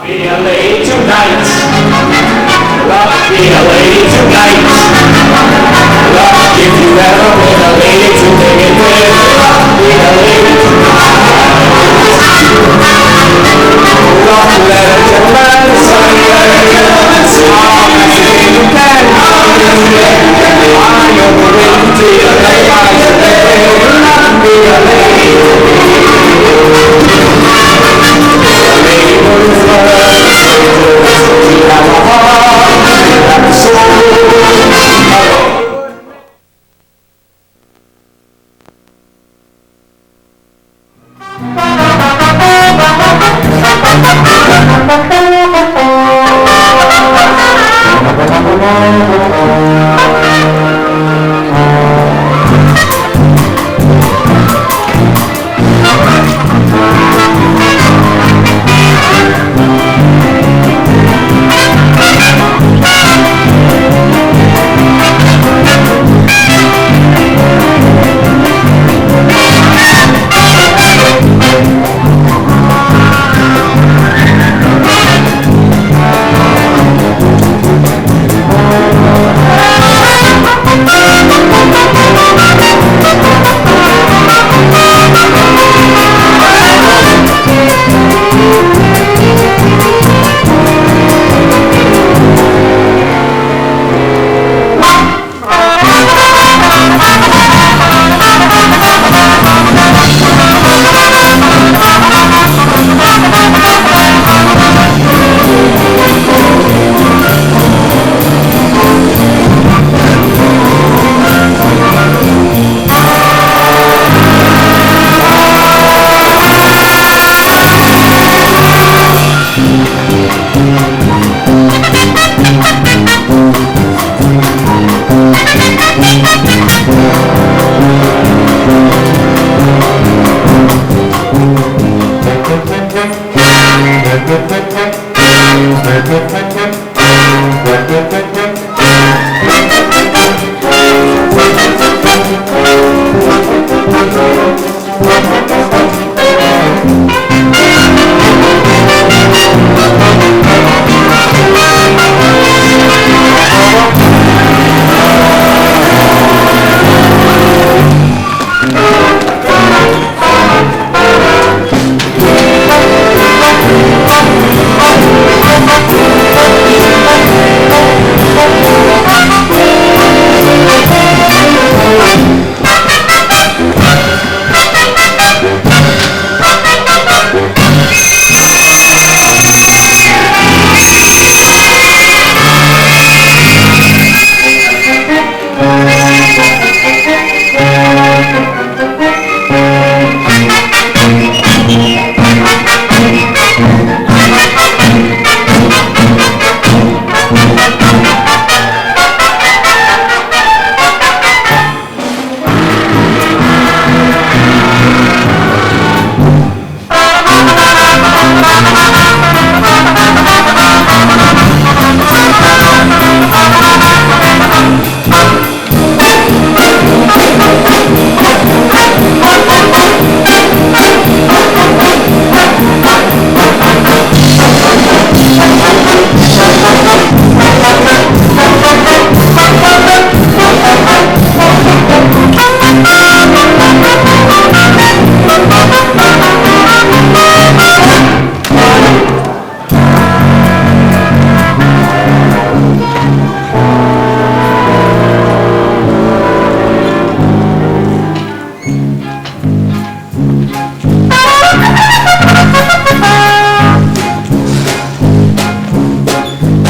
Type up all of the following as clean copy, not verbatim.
Be a lady tonight. Love, be a lady tonight. Love, if you ever been a lady to make it with. Love, be a lady tonight. Love, let a gentleman son, let a gentleman song. As you can, I am waiting to your lady. Love, be a lady.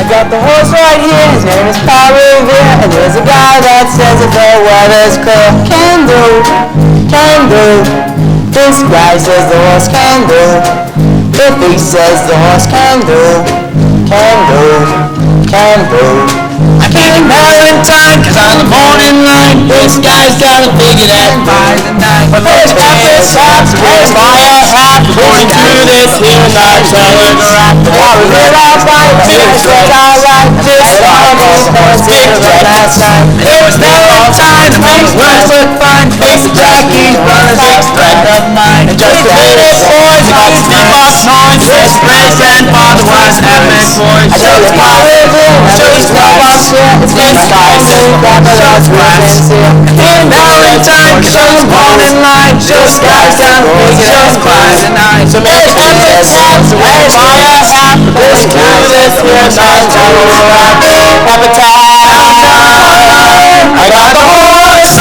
got the horse right here, his name is Paul Revere, and there's a guy that says that the weather's clear. Can do, this guy says the horse can do, if he says the horse can do. I can't mail in time, cause on the morning line, this guy's gotta figure that by the night. But there's half, there's fire, half, Going through this here night, telegraph. I was there last night, but it's alright, this almost was there last night. There was never a time to make words look fine. It's a Jackie's brother's ex-friend of mine. And just the latest boys, I can snap off noise. This great grandfather was boys. I know the power of it. Show these robots. It's been skies. That's In Valentine, 'cause I was born in line. Just guys down the big just cries at night. So many kids, last year, this time this year, not appetite. I got the horse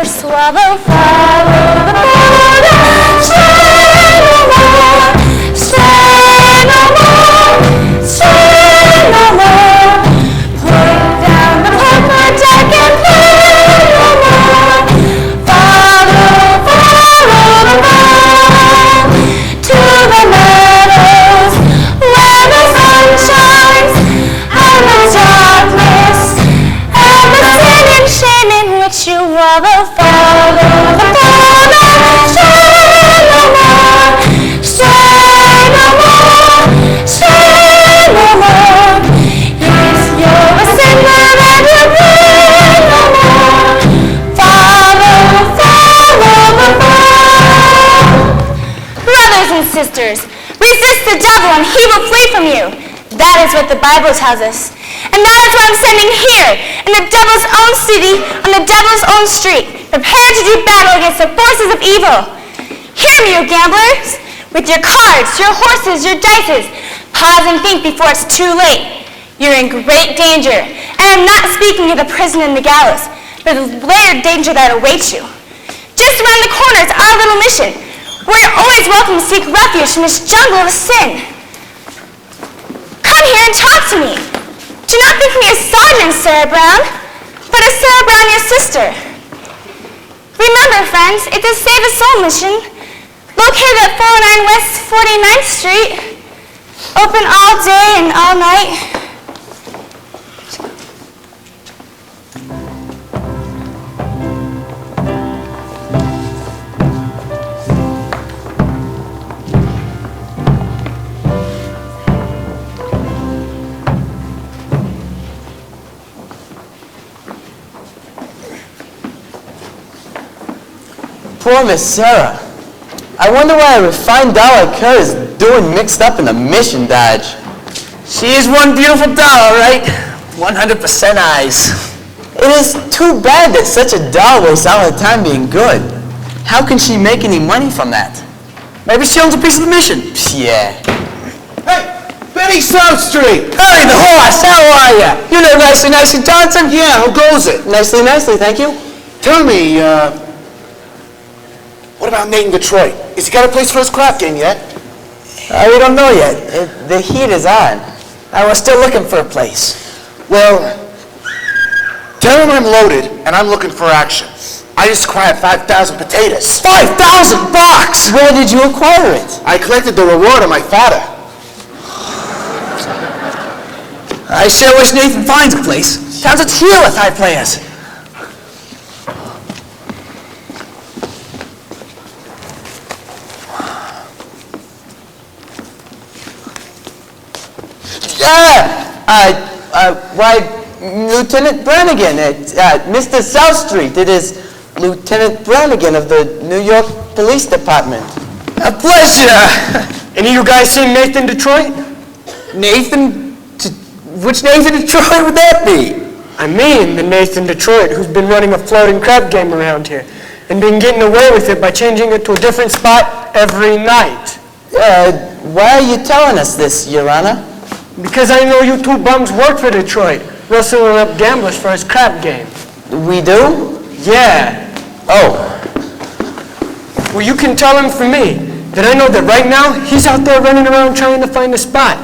Swallow, follow the border, stray no more, stray no more, stray no more. Put down the paper deck and play no more. Follow, follow the ball to the meadows where the sun shines and the darkness and the sin and shame in which you wallow. Follow the border, stray no more, stray no more, stray no more. Yes, you're a sinner and you pray no more. Follow, follow the ball. Brothers and sisters, resist the devil and he will flee from you. That is what the Bible tells us. And that is what I'm sending here, in the devil's own city, on the devil's own street, prepared to do battle against the forces of evil. Hear me, you gamblers, with your cards, your horses, your dices. Pause and think before it's too late. You're in great danger. And I'm not speaking of the prison and the gallows, but the later danger that awaits you. Just around the corner is our little mission, where you're always welcome to seek refuge from this jungle of sin. Come here and talk to me. Do not think me a sergeant, Sarah Brown, but as Sarah Brown, your sister. Remember, friends, it's a Save a Soul mission, located at 409 West 49th Street, open all day and all night. Poor Miss Sarah. I wonder why a refined doll like her is doing mixed up in the mission dodge. She is one beautiful doll, all right? 100% eyes. It is too bad that such a doll wastes all her time being good. How can she make any money from that? Maybe she owns a piece of the mission. Yeah. Hey, Benny South Street. Hey, the horse, how are ya? You know Nicely Johnson? Yeah, how goes it? Nicely, thank you. Tell me, what about Nate in Detroit? Has he got a place for his crap game yet? We don't know yet. The heat is on. We're still looking for a place. Well, tell him I'm loaded and I'm looking for action. I just acquired 5,000 potatoes. 5,000 bucks! Where did you acquire it? I collected the reward of my father. I sure wish Nathan finds a place. Town's a teal with high players. Why, Lieutenant Brannigan at Mr. South Street. It is Lieutenant Brannigan of the New York Police Department. A pleasure. Any of you guys seen Nathan Detroit? Nathan? Which Nathan Detroit would that be? I mean the Nathan Detroit who's been running a floating crab game around here and been getting away with it by changing it to a different spot every night. Why are you telling us this, Your Honor? Because I know you two bums work for Detroit, rustling up gamblers for his crab game. We do? Yeah. Oh. Well, you can tell him for me that I know that right now he's out there running around trying to find a spot.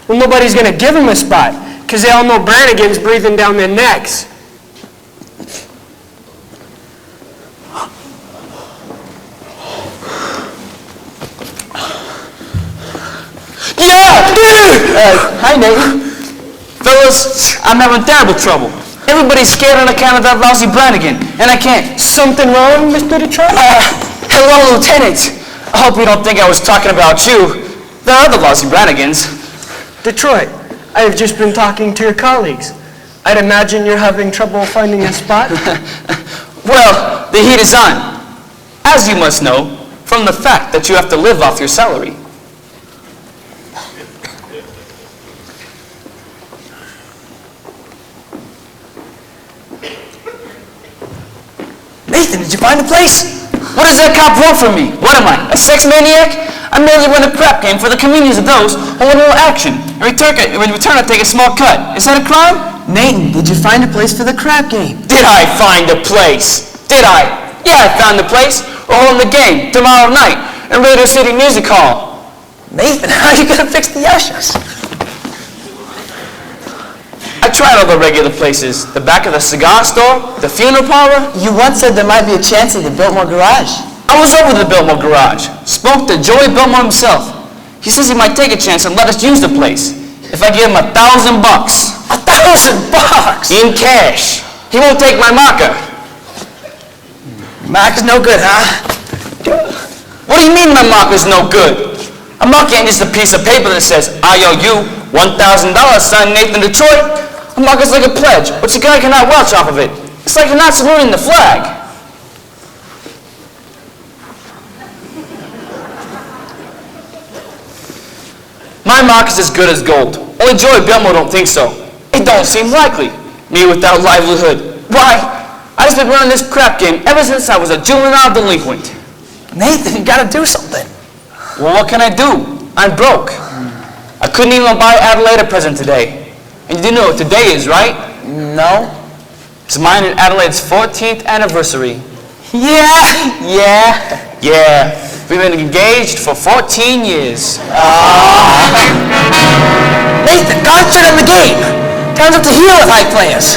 Well, nobody's going to give him a spot because they all know Brannigan's breathing down their necks. Hi, Nathan. Fellas, I'm having terrible trouble. Everybody's scared on account of that lousy Brannigan, and I can't. Something wrong, Mr. Detroit? Hello, Lieutenant. I hope you don't think I was talking about you. There are other lousy Brannigans. Detroit, I have just been talking to your colleagues. I'd imagine you're having trouble finding a spot. Well, the heat is on. As you must know, from the fact that you have to live off your salary. Nathan, did you find a place? What does that cop want from me? What am I, a sex maniac? I merely run a crap game for the convenience of those who want a little action. In return, I take a small cut. Is that a crime? Nathan, did you find a place for the crap game? Did I find a place? Did I? Yeah, I found a place. We're holding the game tomorrow night in Radio City Music Hall. Nathan, how are you going to fix the ushers? I tried all the regular places. The back of the cigar store, the funeral parlor. You once said there might be a chance at the Biltmore Garage. I was over to the Biltmore Garage. Spoke to Joey Biltmore himself. He says he might take a chance and let us use the place if I give him $1,000. $1,000? In cash. He won't take my marker. Marker's no good, huh? What do you mean my marker's no good? A marker ain't just a piece of paper that says, I owe you $1,000, son, Nathan Detroit. A marker's like a pledge, which a guy cannot watch off of it. It's like you're not saluting the flag. My marker's as good as gold. Only Joey Biltmore don't think so. It don't seem likely. Me without livelihood. Why? I just been running this crap game ever since I was a juvenile delinquent. Nathan, you gotta do something. Well, what can I do? I'm broke. I couldn't even buy Adelaide a present today. And you do know what today is, right? No. It's mine and Adelaide's 14th anniversary. Yeah. Yeah, we've been engaged for 14 years. Nathan, God's shit in the game. Town's up to here with high players.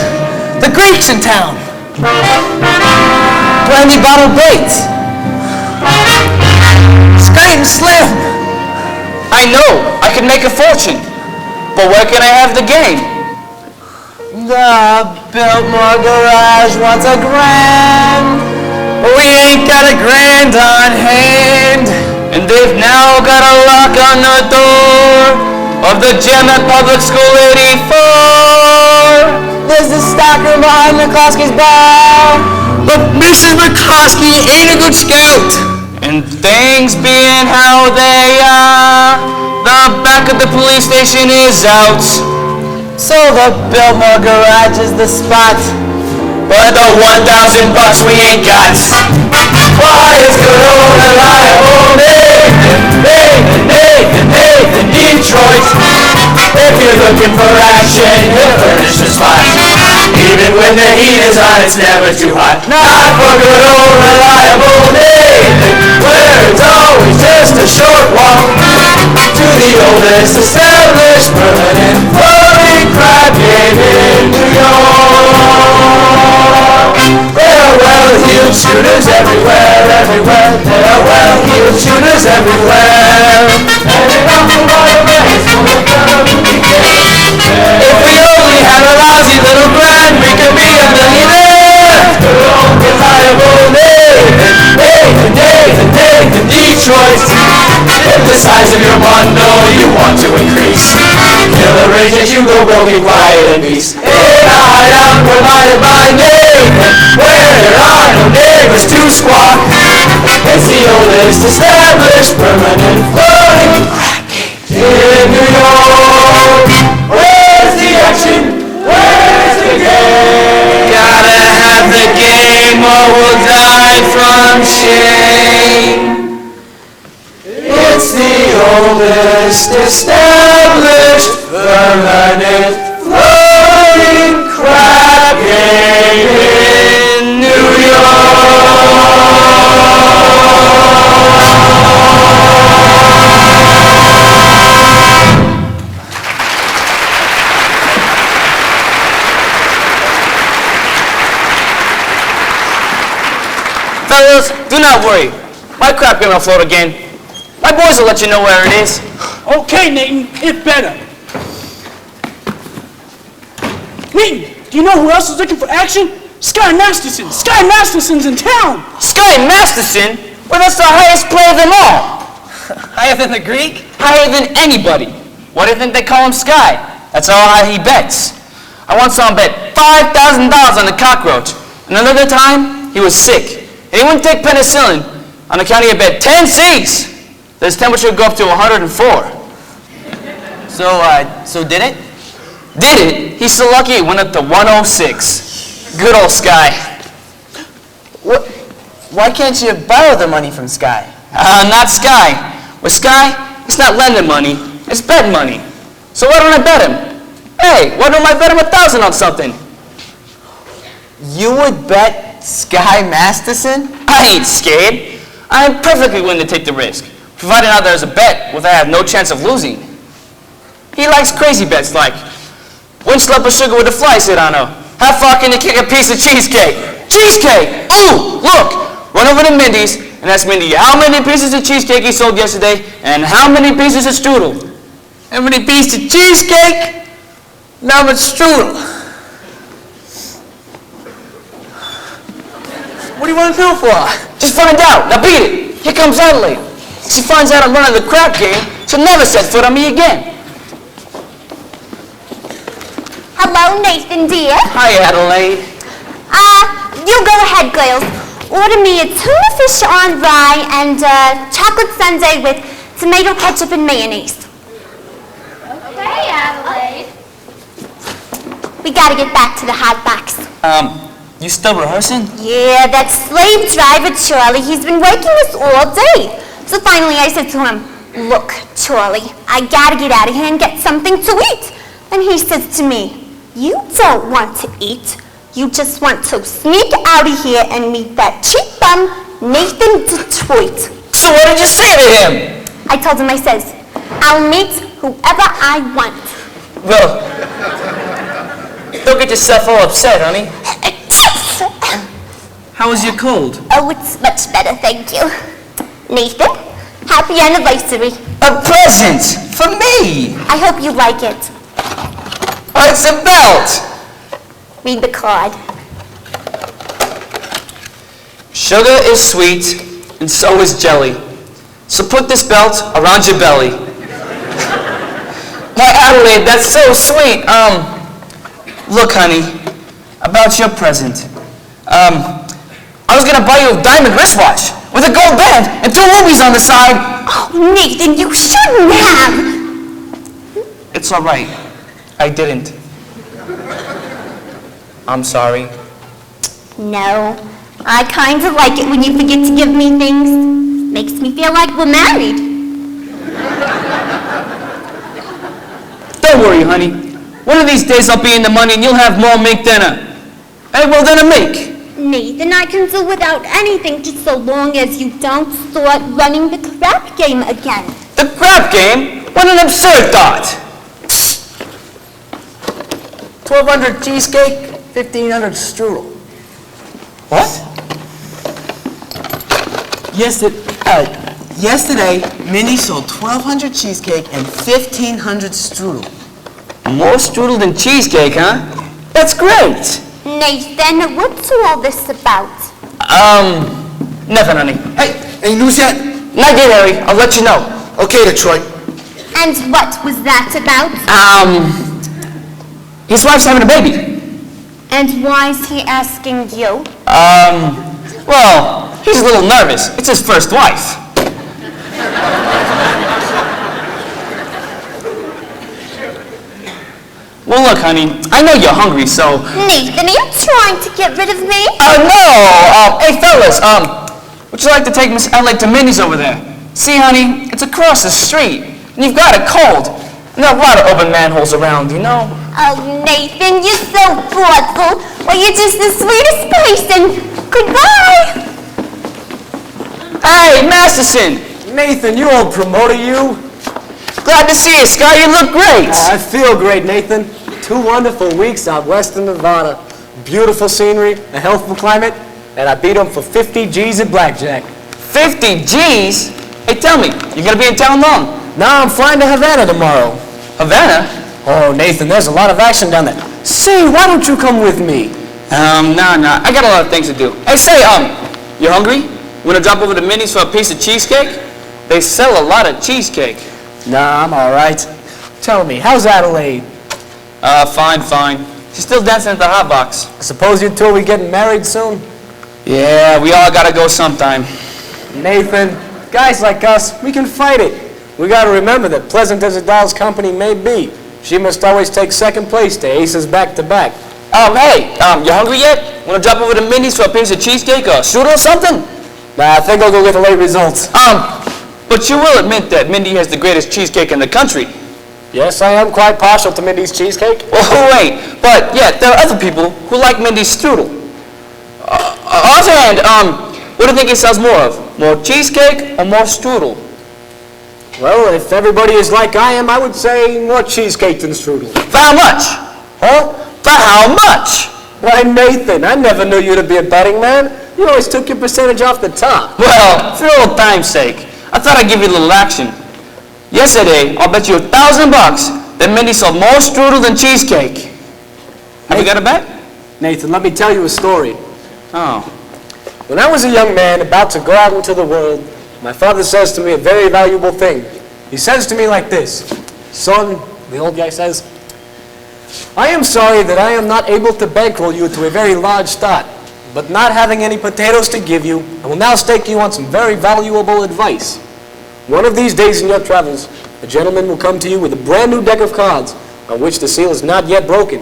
The Greeks in town. Brandy Bottle Bates. Sky and Slim. I know, I could make a fortune. But where can I have the game? The Biltmore Garage wants $1,000. But we ain't got $1,000 on hand. And they've now got a lock on the door of the gym at Public School 84. There's the stockroom behind McCloskey's bar. But Mrs. McCloskey ain't a good scout. And things being how they are, the back of the police station is out. So the Biltmore Garage is the spot. But the $1,000 we ain't got. Why is good old reliable Nathan Detroit? If you're looking for action, he'll furnish the spot. Even when the heat is on, it's never too hot. Not for good old reliable Nathan, where it's always just a short walk to the oldest established permanent floating crab game in New York. There are well-heeled shooters everywhere. There are well-heeled shooters everywhere. And an awful lot of money's full of movie games. If we only had a lousy little grand, we could be a millionaire. Good old reliable Nathan Detroit. If the size of your bundle you want to increase, killer rage as you go broken, quiet and peace. In a hideout provided by Nathan, where there are no neighbors to squawk. It's the oldest established permanent floating crack in New York. Where's the action? Where's the game? Gotta have the game or we'll die from shame. It's the oldest established permanent floating crab game. fellas, do not worry. My crap game will float again. My boys will let you know where it is. Okay, Nathan, it better. Nathan, do you know who else is looking for action? Sky Masterson. Sky Masterson's in town. Sky Masterson? Well, that's the highest player of them all. Higher than the Greek? Higher than anybody. Why do you think they call him Sky? That's how high he bets. I once saw him bet $5,000 on the cockroach. And another time, he was sick. And he wouldn't take penicillin on account he had bet 10 C's. That his temperature would go up to 104. So did it? Did it? He's so lucky it went up to 106. Good old Sky. Why can't you borrow the money from Sky? Not Sky. With Sky, it's not lending money, it's bet money. So why don't I bet him? Hey, why don't I bet him 1,000 on something? You would bet Sky Masterson? I ain't scared. I'm perfectly willing to take the risk, provided now there's a bet where I have no chance of losing. He likes crazy bets like, which lump of sugar would the fly sit on her? How far can you kick a piece of cheesecake? Cheesecake! Ooh, look! Run over to Mindy's and ask Mindy how many pieces of cheesecake he sold yesterday and how many pieces of strudel. How many pieces of cheesecake? Now much strudel. What do you want to know for? Just find out. Now beat it. Here comes Adelaide. She finds out I'm running the crap game, she'll never set foot on me again. Hello, Nathan, dear. Hi, Adelaide. You go ahead, girls. Order me a tuna fish on rye and chocolate sundae with tomato ketchup and mayonnaise. Okay, Adelaide. We gotta get back to the hot box. You still rehearsing? Yeah, that slave driver, Charlie, he's been waking us all day. So finally I said to him, look, Charlie, I gotta get out of here and get something to eat. And he says to me, you don't want to eat. You just want to sneak out of here and meet that cheap bum, Nathan Detroit. So what did you say to him? I told him, I says, I'll meet whoever I want. Well, don't get yourself all upset, honey. How was your cold? Oh, it's much better, thank you. Nathan, happy anniversary. A present for me. I hope you like it. What's a belt? Read the card. Sugar is sweet, and so is jelly. So put this belt around your belly. Why, Adelaide, that's so sweet. Look, honey, about your present. I was gonna buy you a diamond wristwatch with a gold band and 2 rubies on the side. Oh, Nathan, you shouldn't have. It's all right. I didn't. I'm sorry. No, I kind of like it when you forget to give me things. Makes me feel like we're married. Don't worry, honey. One of these days I'll be in the money and you'll have more make than a... Hey, well, than a make. Nathan, I can do without anything just so long as you don't start running the crap game again. The crap game? What an absurd thought. 1,200 cheesecake, 1,500 strudel. What? Yesterday, Mindy sold 1,200 cheesecake and 1,500 strudel. More strudel than cheesecake, huh? That's great. Nathan, what's all this about? Nothing, honey. Hey, any news yet? Not yet, Harry. I'll let you know. Okay, Detroit. And what was that about? His wife's having a baby. And why is he asking you? Well, he's a little nervous. It's his first wife. Well, look, honey, I know you're hungry, so... Nathan, are you trying to get rid of me? No! Hey, fellas, would you like to take Miss Adelaide to Mindy's over there? See, honey, it's across the street, and you've got a cold. And there are a lot of open manholes around, you know? Oh, Nathan, you're so thoughtful. Well, you're just the sweetest person. Goodbye. Hey, Masterson! Nathan, you old promoter, you. Glad to see you, Sky. You look great. I feel great, Nathan. 2 wonderful weeks out west in Nevada. Beautiful scenery, a healthful climate. and I beat him for 50 G's at blackjack. 50 G's? Hey, tell me, you gonna be in town long? Now I'm flying to Havana tomorrow. Havana? Oh, Nathan, there's a lot of action down there. Say, why don't you come with me? Nah. I got a lot of things to do. Hey, say, you hungry? Wanna drop over to Minnie's for a piece of cheesecake? They sell a lot of cheesecake. Nah, I'm all right. Tell me, how's Adelaide? Fine. She's still dancing at the hot box. I suppose you two will be getting married soon? Yeah, we all gotta go sometime. Nathan, guys like us, we can fight it. We gotta remember that pleasant as a doll's company may be, she must always take second place to aces back-to-back. Hey, you hungry yet? Wanna drop over to Minnie's for a piece of cheesecake or strudel or something? Nah, I think I'll go get the late results. But you will admit that Mindy has the greatest cheesecake in the country. Yes, I am quite partial to Mindy's cheesecake. Oh, wait, but yeah, there are other people who like Mindy's strudel. Offhand, what do you think he sells more of? More cheesecake or more strudel? Well, if everybody is like I am, I would say more cheesecake than strudel. For how much? Huh? For how much? Why, Nathan, I never knew you to be a betting man. You always took your percentage off the top. Well, for old time's sake, I thought I'd give you a little action. Yesterday, I'll bet you $1,000 that Mindy sold more strudel than cheesecake. Have you got a bet? Nathan, let me tell you a story. Oh. When I was a young man about to go out into the world, my father says to me a very valuable thing. He says to me like this, "Son," the old guy says, "I am sorry that I am not able to bankroll you to a very large start, but not having any potatoes to give you, I will now stake you on some very valuable advice. One of these days in your travels, a gentleman will come to you with a brand new deck of cards on which the seal is not yet broken.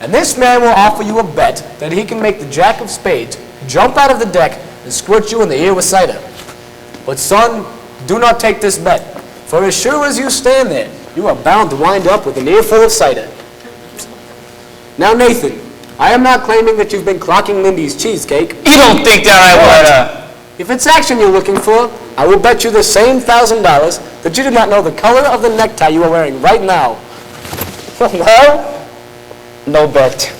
And this man will offer you a bet that he can make the jack of spades jump out of the deck and squirt you in the ear with cider. But son, do not take this bet, for as sure as you stand there, you are bound to wind up with an earful of cider." Now, Nathan, I am not claiming that you've been clocking Mindy's cheesecake. You don't think that I would, If it's action you're looking for, I will bet you the same $1,000 that you do not know the color of the necktie you are wearing right now. Well, no bet.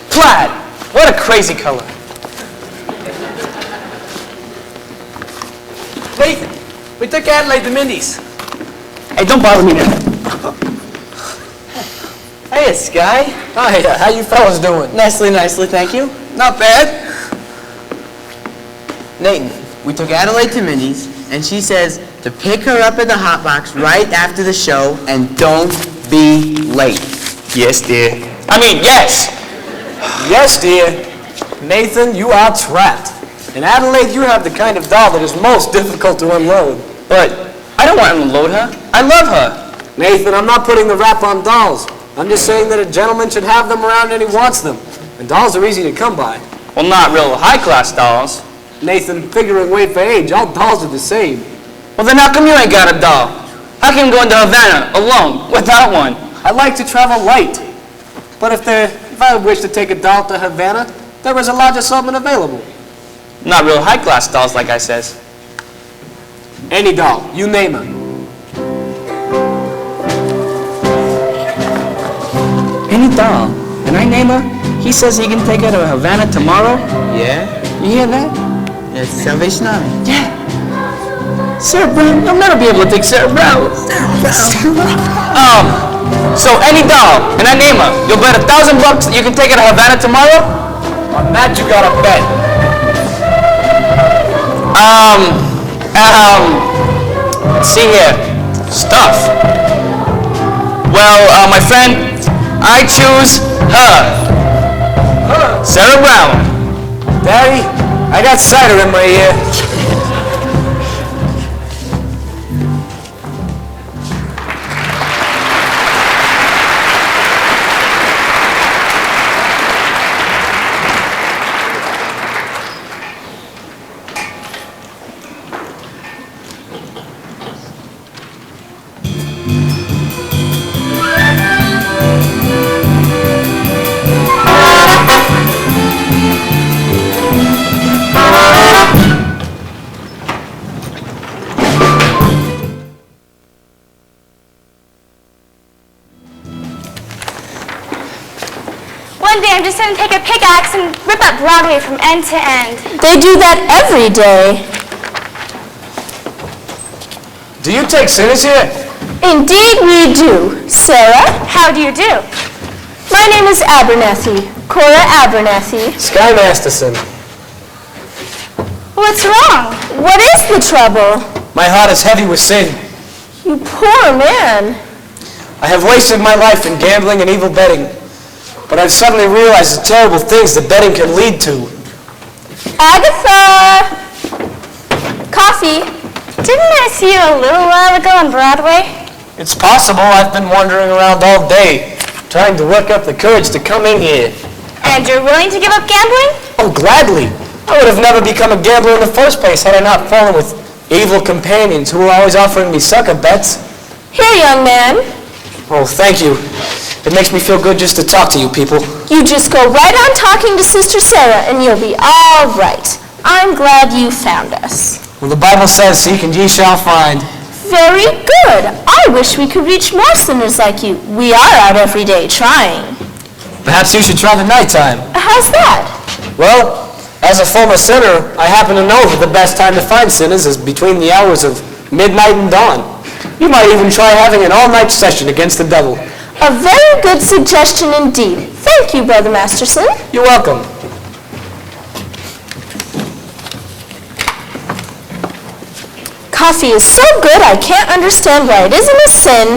Plaid! What a crazy color. Nathan, we took Adelaide to Mindy's. Hey, don't bother me now. Hey, Sky. Hi, how you fellas doing? Nicely, thank you. Not bad. Nathan, we took Adelaide to Mindy's, and she says to pick her up at the hot box right after the show and don't be late. Yes, dear. Yes. Yes, dear. Nathan, you are trapped. In Adelaide, you have the kind of doll that is most difficult to unload. But I don't want to unload her. I love her. Nathan, I'm not putting the rap on dolls. I'm just saying that a gentleman should have them around and he wants them. And dolls are easy to come by. Well, not real high-class dolls. Nathan, figuring weight for age, all dolls are the same. Well, then how come you ain't got a doll? How come going to Havana alone without one? I like to travel light. But if I wish to take a doll to Havana, there is a large assortment available. Not real high-class dolls, like I says. Any doll, you name her. Any doll. And I name her? He says he can take her to Havana tomorrow? Yeah? You hear that? It's Salvation Army. Yeah. Sarah Brown, you'll never be able to take Sarah Brown. So any doll, and I name her, you'll bet $1,000 that you can take her to Havana tomorrow? On that, you got to bet. See here. Stuff. Well, my friend, I choose her. Sarah Brown. Daddy, I got cider in my ear. one day I'm just going to take a pickaxe and rip up Broadway from end to end. They do that every day. Do you take sinners here? Indeed we do. Sarah? How do you do? My name is Abernathy. Cora Abernathy. Sky Masterson. What's wrong? What is the trouble? My heart is heavy with sin. You poor man. I have wasted my life in gambling and evil betting, but I've suddenly realized the terrible things that betting can lead to. Agatha! Coffee. Didn't I see you a little while ago on Broadway? It's possible. I've been wandering around all day, trying to work up the courage to come in here. And you're willing to give up gambling? Oh, gladly. I would have never become a gambler in the first place had I not fallen with evil companions who were always offering me sucker bets. Here, young man. Oh, thank you. It makes me feel good just to talk to you people. You just go right on talking to Sister Sarah and you'll be all right. I'm glad you found us. Well, the Bible says, seek and ye shall find. Very good. I wish we could reach more sinners like you. We are out every day trying. Perhaps you should try the nighttime. How's that? Well, as a former sinner, I happen to know that the best time to find sinners is between the hours of midnight and dawn. You might even try having an all-night session against the devil. A very good suggestion indeed. Thank you, Brother Masterson. You're welcome. Coffee is so good I can't understand why it isn't a sin.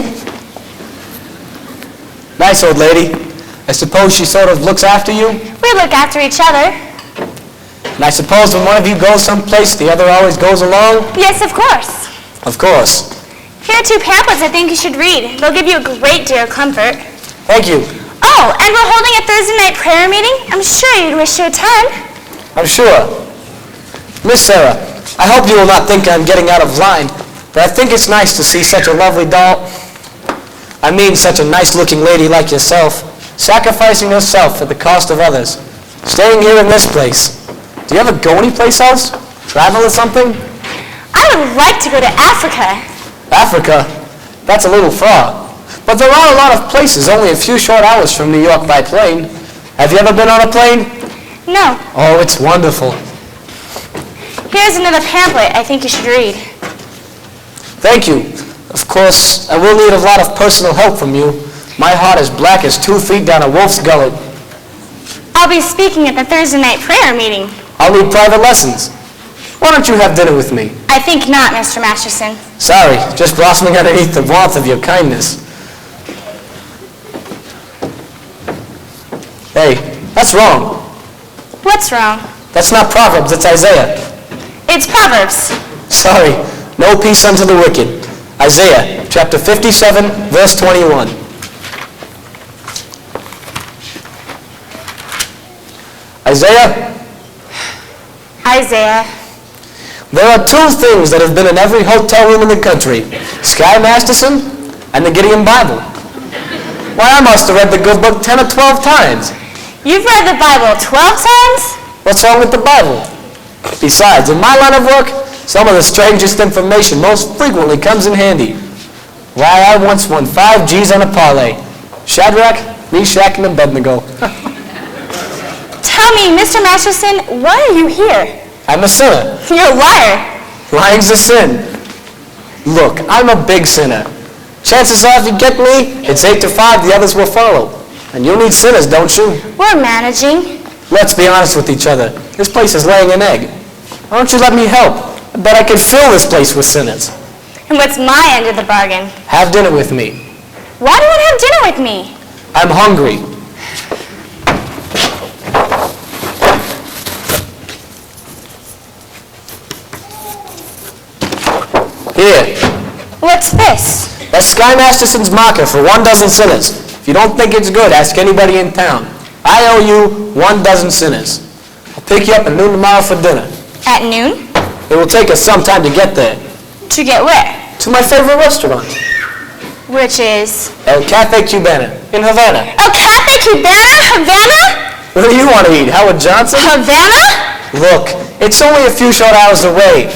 Nice old lady. I suppose she sort of looks after you? We look after each other. And I suppose when one of you goes someplace, the other always goes along? Yes, of course. Of course. Here are 2 pamphlets I think you should read. They'll give you a great deal of comfort. Thank you. Oh, and we're holding a Thursday night prayer meeting. I'm sure you'd wish to attend. I'm sure. Miss Sarah, I hope you will not think I'm getting out of line, but I think it's nice to see such a lovely doll. I mean such a nice-looking lady like yourself, sacrificing herself at the cost of others, staying here in this place. Do you ever go anyplace else? Travel or something? I would like to go to Africa. Africa? That's a little far. But there are a lot of places only a few short hours from New York by plane. Have you ever been on a plane? No. Oh, it's wonderful. Here's another pamphlet I think you should read. Thank you. Of course, I will need a lot of personal help from you. My heart is black as 2 feet down a wolf's gullet. I'll be speaking at the Thursday night prayer meeting. I'll need private lessons. Why don't you have dinner with me? I think not, Mr. Masterson. Sorry, just blossoming underneath the warmth of your kindness. Hey, that's wrong. What's wrong? That's not Proverbs, it's Isaiah. It's Proverbs. Sorry, no peace unto the wicked. Isaiah, chapter 57, verse 21. Isaiah? Isaiah. There are 2 things that have been in every hotel room in the country, Sky Masterson and the Gideon Bible. Why, I must have read the good book 10 or 12 times. You've read the Bible 12 times? What's wrong with the Bible? Besides, in my line of work, some of the strangest information most frequently comes in handy. Why, I once won 5 G's on a parlay. Shadrach, Meshach, and Abednego. Tell me, Mr. Masterson, why are you here? I'm a sinner. You're a liar. Lying's a sin. Look, I'm a big sinner. Chances are if you get me, it's 8 to 5, the others will follow. And you need sinners, don't you? We're managing. Let's be honest with each other. This place is laying an egg. Why don't you let me help? I bet I could fill this place with sinners. And what's my end of the bargain? Have dinner with me. Why do you want to have dinner with me? I'm hungry. Here. What's this? That's Sky Masterson's marker for 1 dozen sinners. If you don't think it's good, ask anybody in town. I owe you 1 dozen sinners. I'll pick you up at noon tomorrow for dinner. At noon? It will take us some time to get there. To get where? To my favorite restaurant, Which is? El Cafe Cubana in Havana. El Cafe Cubana? Havana? What do you want to eat, Howard Johnson? Havana? Look, it's only a few short hours away.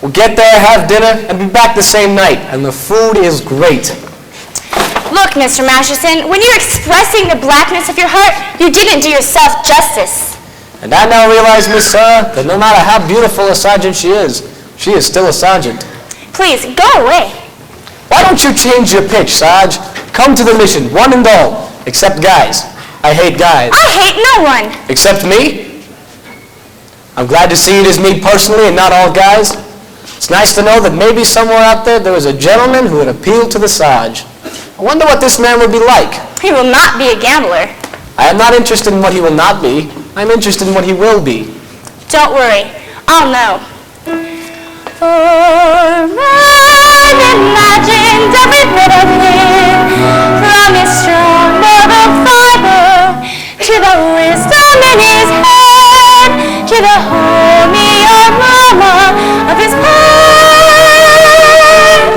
We'll get there, have dinner, and be back the same night. And the food is great. Look, Mr. Masterson, when you're expressing the blackness of your heart, you didn't do yourself justice. And I now realize, Miss Sarah, that no matter how beautiful a sergeant she is still a sergeant. Please, go away. Why don't you change your pitch, Sarge? Come to the mission, one and all, except guys. I hate guys. I hate no one. Except me? I'm glad to see it is me personally and not all guys. It's nice to know that maybe somewhere out there is a gentleman who would appeal to the Sarge. I wonder what this man would be like. He will not be a gambler. I am not interested in what he will not be. I'm interested in what he will be. Don't worry, I'll know. For I've imagined every bit of him, from his strong noble fiber to the wisdom in his head, to the homey aroma of his heart.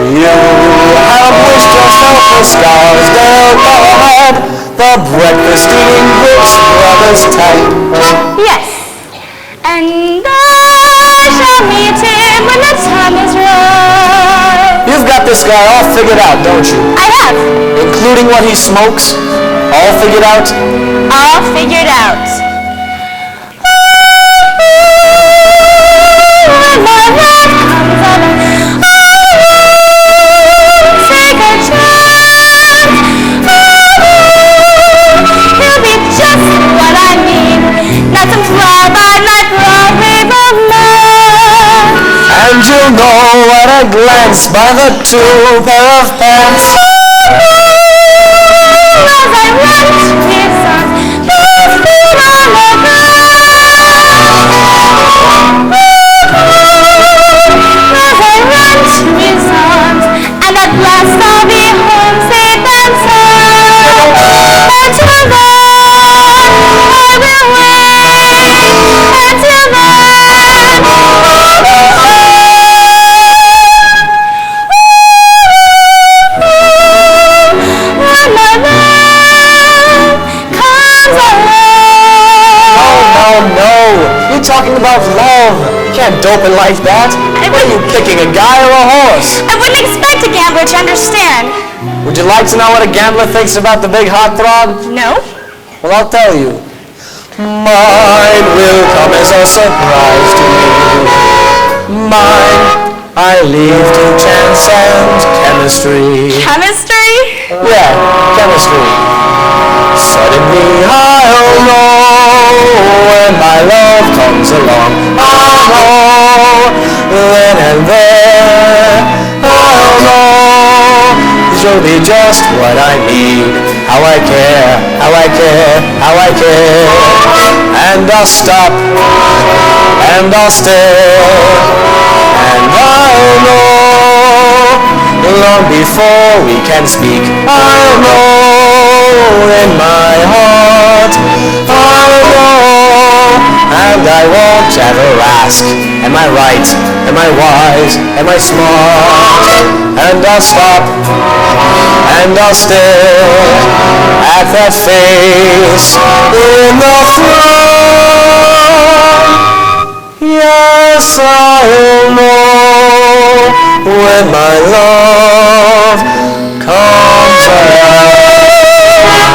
You have wished yourself the stars there above, the breakfast-eating rich brothers type. Yes, and I shall meet him when the time is right. You've got this guy all figured out, don't you? I have. Including what he smokes? All figured out? All figured out. When my love comes along, take a chance. He'll be just what I need. Not some fly-by-night Broadway romance. And you'll know at a glance by the two pair of pants. As I run to his arms, those feet on the ground. As I run to his arms, and at last I'll be home safe and sound. Until then, I will wait. Until when my love comes along. No. You're talking about love. You can't dope it like that. What are you picking, a guy or a horse? I wouldn't expect a gambler to understand. Would you like to know what a gambler thinks about the big heartthrob? No? Well, I'll tell you. Mine will come as a surprise to you. Mine, I leave to chance and chemistry. Chemistry? Yeah, chemistry. Suddenly I'll know when my love comes along. I'll know then and there. I'll know you'll be just what I need. How I care, how I care, how I care. And I'll stop and I'll stare. And I'll know long before we can speak. I'll know in my heart. I'll know, and I won't ever ask, am I right? Am I wise? Am I smart? And I'll stop and I'll stare at that face in the front. Yes, I'll know when my love comes around.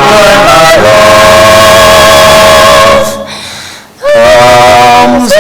When my love comes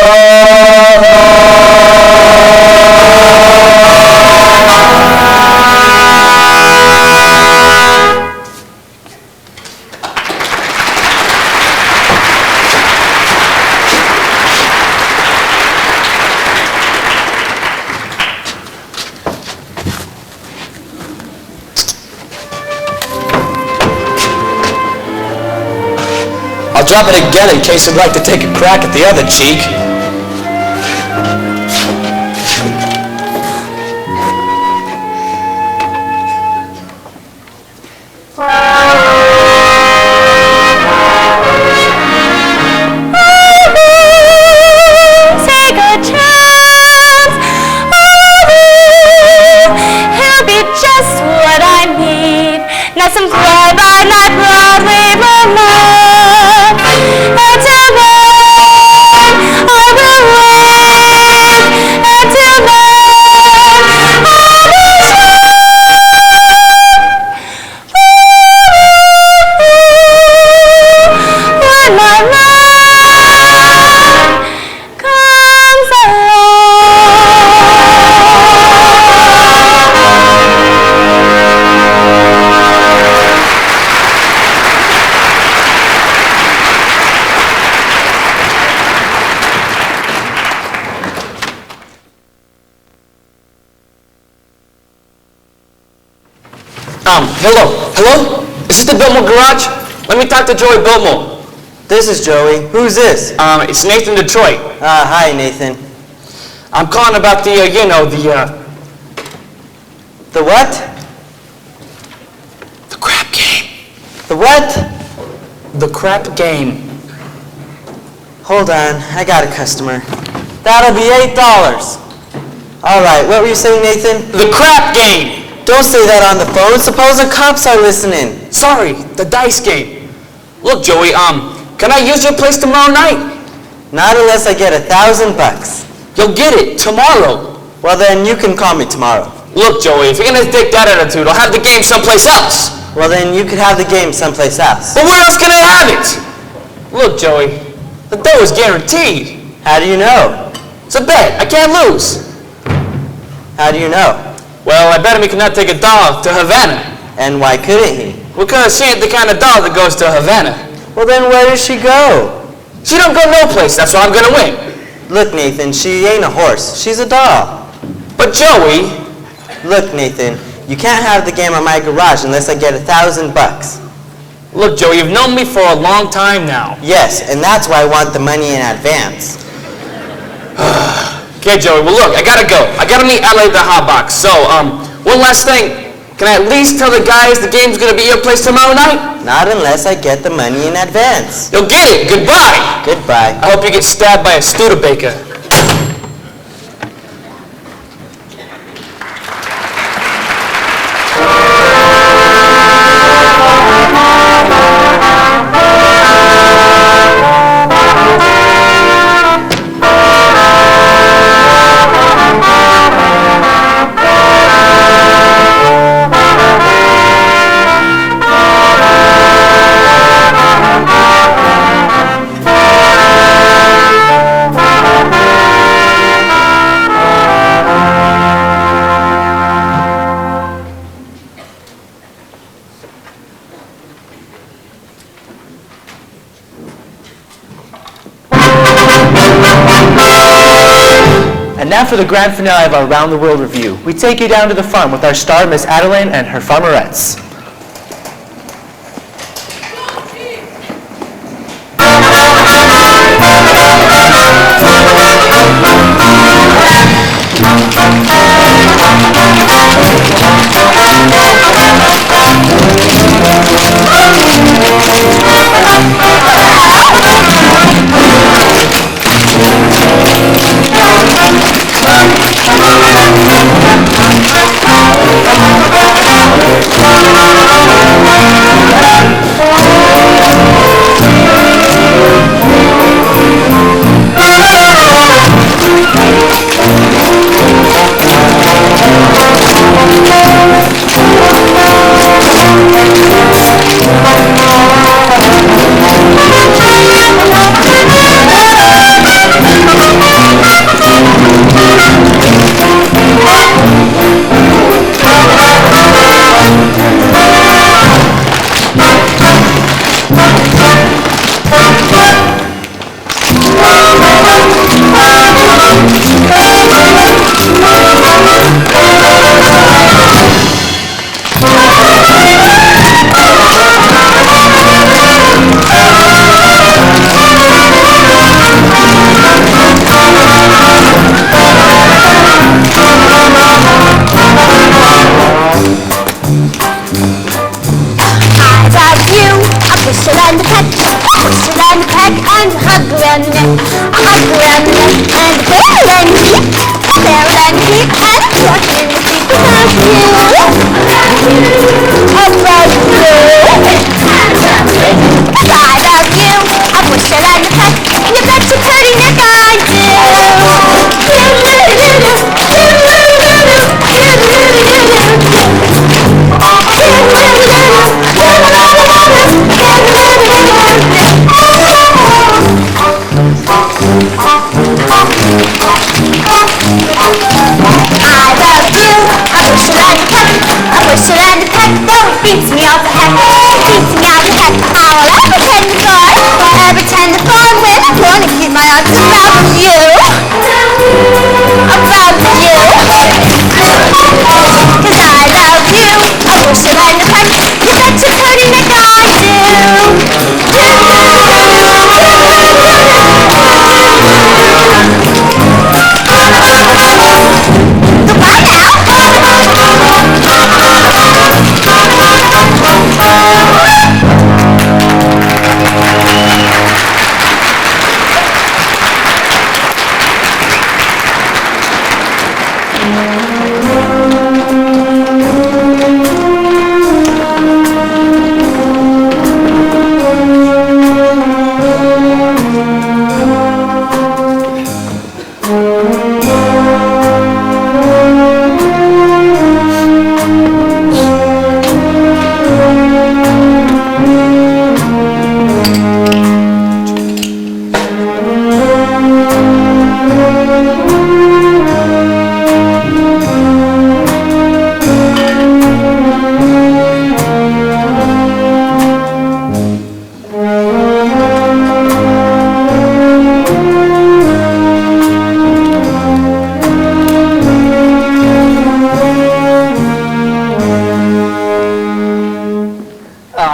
I'll drop it again in case you'd like to take a crack at the other cheek. Take a chance. He'll be just what I need. Not some fly-by-night Broadway romance. Until then, I will wait. Until then, I will try. Hello? Is this the Biltmore Garage? Let me talk to Joey Biltmore. This is Joey. Who's this? It's Nathan Detroit. Hi, Nathan. I'm calling about the The what? the crap game. The what? The crap game. Hold on, I got a customer. That'll be $8. All right, what were you saying, Nathan? The crap game. Don't say that on the phone. Suppose the cops are listening. Sorry, the dice game. Look, Joey, can I use your place tomorrow night? Not unless I get $1,000. You'll get it tomorrow. Well, then you can call me tomorrow. Look, Joey, if you're gonna take that attitude, I'll have the game someplace else. Well, then you could have the game someplace else. But where else can I have it? Look, Joey, the dough is guaranteed. How do you know? It's a bet. I can't lose. How do you know? Well, I bet him he cannot take a doll to Havana. And why couldn't he? Because she ain't the kind of doll that goes to Havana. Well, then where does she go? She don't go no place. That's why I'm gonna win. Look, Nathan, she ain't a horse. She's a doll. But Joey, Look, Nathan, you can't have the game at my garage unless I get $1,000. look, Joey, you've known me for a long time now. Yes, and that's why I want the money in advance. Okay, Joey, well, look, I gotta go. I gotta meet Adelaide at the hot box. So, one last thing. Can I at least tell the guys the game's gonna be your place tomorrow night? Not unless I get the money in advance. You'll get it. Goodbye. Goodbye. I hope you get stabbed by a Studebaker. And now for the grand finale of our Round the World review. We take you down to the farm with our star, Miss Adeline, and her farmerettes. Beats me off the head.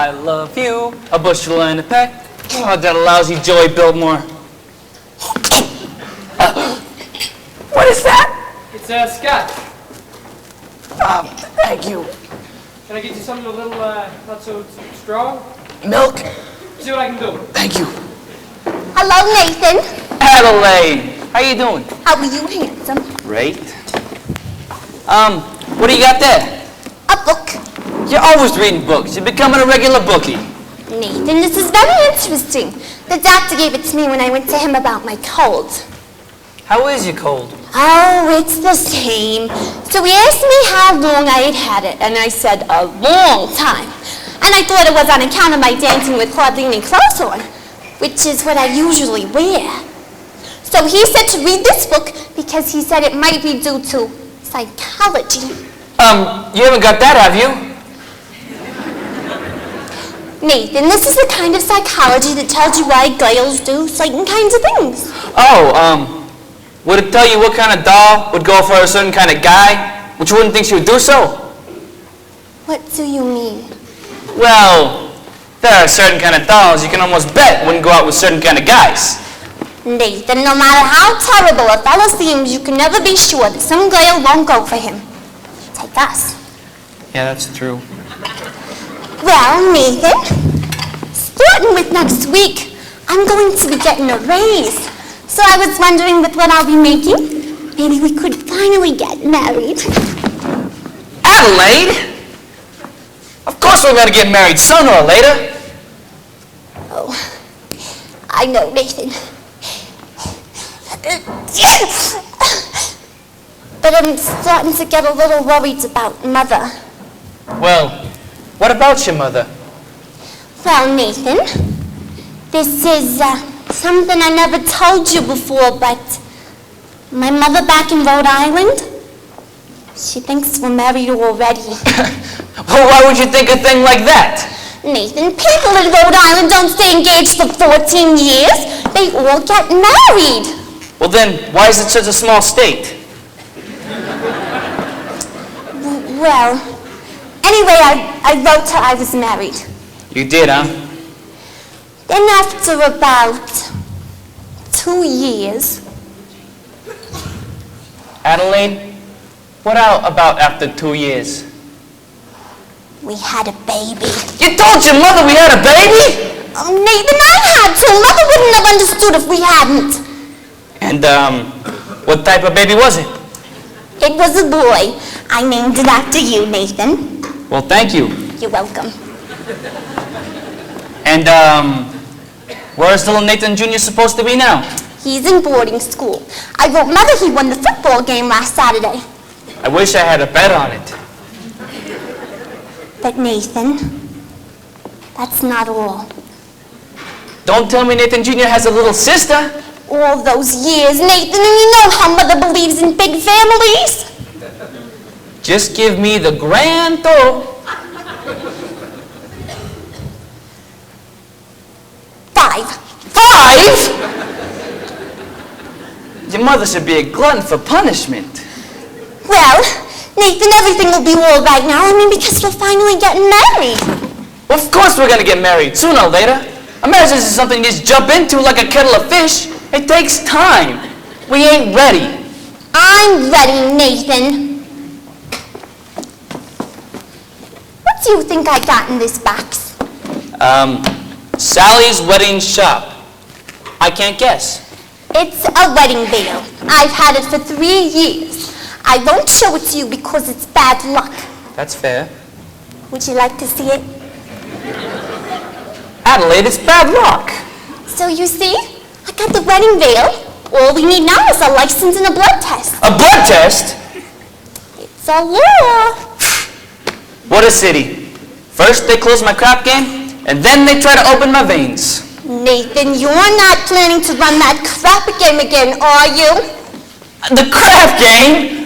I love you. A bushel and a peck. Oh, that lousy Joey Biltmore. What is that? It's scotch. Thank you. Can I get you something a little not so strong? Milk? See what I can do. Thank you. Hello, Nathan. Adelaide, how you doing? How are you, handsome? Great. What do you got there? A book. You're always reading books. You're becoming a regular bookie. Nathan, this is very interesting. The doctor gave it to me when I went to him about my cold. How is your cold? Oh, it's the same. So he asked me how long I had it, and I said a long time. And I thought it was on account of my dancing with hardly any clothes on, which is what I usually wear. So he said to read this book because he said it might be due to psychology. You haven't got that, have you? Nathan, this is the kind of psychology that tells you why girls do certain kinds of things. Oh, would it tell you what kind of doll would go for a certain kind of guy, which you wouldn't think she would do so? What do you mean? Well, there are certain kind of dolls you can almost bet wouldn't go out with certain kind of guys. Nathan, no matter how terrible a fella seems, you can never be sure that some girl won't go for him. Take us. Yeah, that's true. Well, Nathan, starting with next week, I'm going to be getting a raise. So I was wondering with what I'll be making, maybe we could finally get married. Adelaide? Of course we're going to get married sooner or later. Oh, I know, Nathan. But I'm starting to get a little worried about Mother. Well, what about your mother? Well, Nathan, this is something I never told you before, but my mother back in Rhode Island, she thinks we're married already. Well, why would you think a thing like that? Nathan, people in Rhode Island don't stay engaged for 14 years. They all get married. Well then, why is it such a small state? Well, anyway, I wrote her I was married. You did, huh? Then after about 2 years, Adelaide, what about after 2 years? we had a baby. You told your mother we had a baby? Oh, Nathan, I had to. Mother wouldn't have understood if we hadn't. And, what type of baby was it? It was a boy. I named it after you, Nathan. Well, thank you. You're welcome. And, where's little Nathan Jr. supposed to be now? He's in boarding school. I wrote Mother he won the football game last Saturday. I wish I had a bet on it. But Nathan, that's not all. Don't tell me Nathan Jr. has a little sister. All those years, Nathan, and you know how Mother believes in big families. Just give me the grand total. 5. 5? Your mother should be a glutton for punishment. Well, Nathan, everything will be all right now. I mean, because we're finally getting married. Well, of course we're gonna get married, sooner or later. A marriage isn't something you just jump into like a kettle of fish. It takes time. We ain't ready. I'm ready, Nathan. What do you think I got in this box? Sally's wedding shop. I can't guess. It's a wedding veil. I've had it for 3 years. I won't show it to you because it's bad luck. That's fair. Would you like to see it? Adelaide, it's bad luck. So you see, I got the wedding veil. All we need now is a license and a blood test. A blood test? It's a law. What a city. First they close my crap game, and then they try to open my veins. Nathan, you're not planning to run that crap game again, are you? The crap game?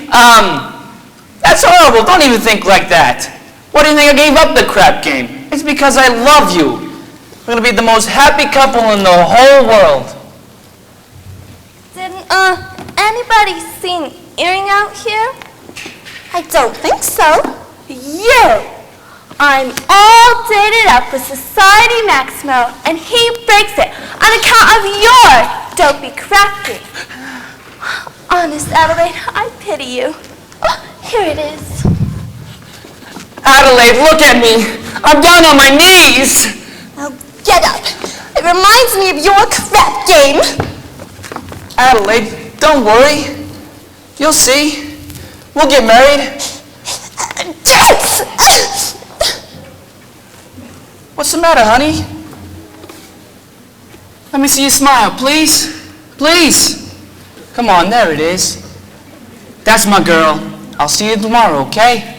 That's horrible. Don't even think like that. Why do you think I gave up the crap game? It's because I love you. We're gonna be the most happy couple in the whole world. Didn't, anybody see an earring out here? I don't think so. You! I'm all dated up with Society Maximo, and he breaks it on account of your dopey crafty. Honest, Adelaide, I pity you. Oh, here it is. Adelaide, look at me. I'm down on my knees. Now get up. It reminds me of your crap game. Adelaide, don't worry. You'll see. We'll get married. Tex! What's the matter, honey? Let me see you smile, please. Please. Come on, there it is. That's my girl. I'll see you tomorrow, okay?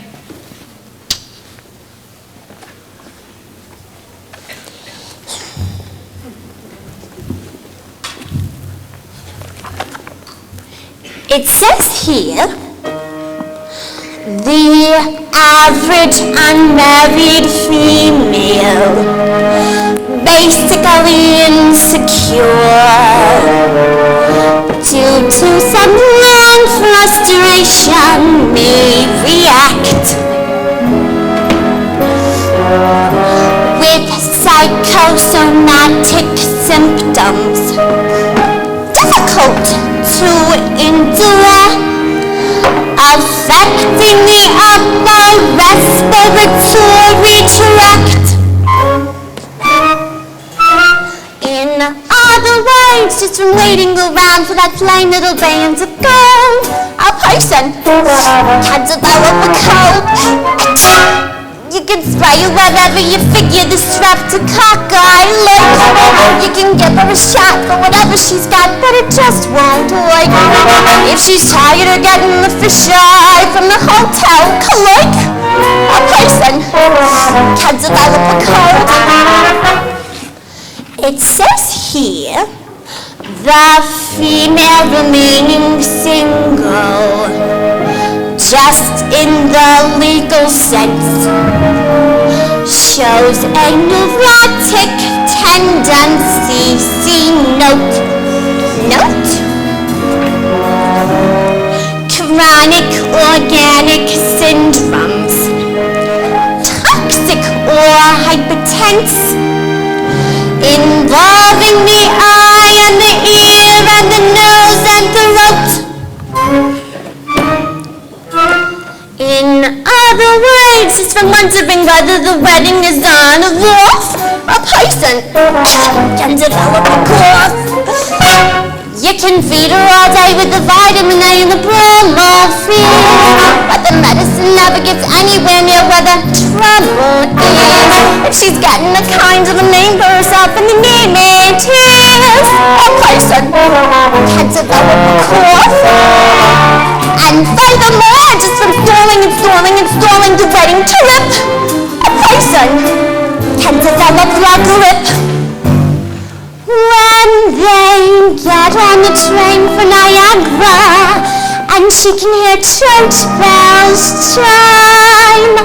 It says here, the average unmarried female, basically insecure, due to some long frustration may react with psychosomatic symptoms, difficult to endure, affecting the upper respiratory tract. In other words, just from waiting around for that plain little band to go, a person can develop a cold. You can spray her wherever you figure the strap to cockeye. Look, you can give her a shot for whatever she's got, but it just won't work. If she's tired of getting the fisheye from the hotel, click, a person can develop a cold. It says here, the female remaining single, just in the legal sense, shows a neurotic tendency. See note. Chronic organic syndromes, toxic or hypertense, involving the eye and the ear and the nose and throat. In other words, it's from wondering whether the wedding is on or off. A person can develop a cough. You can feed her all day with the vitamin A and the bromorphine, but the medicine never gets anywhere near where the trouble is. If she's getting the kind of a name for herself in the name it is, a person can develop a cough. And furthermore, just from stalling the wedding trip, a person can develop la grippe. When they get on the train for Niagara and she can hear church bells chime,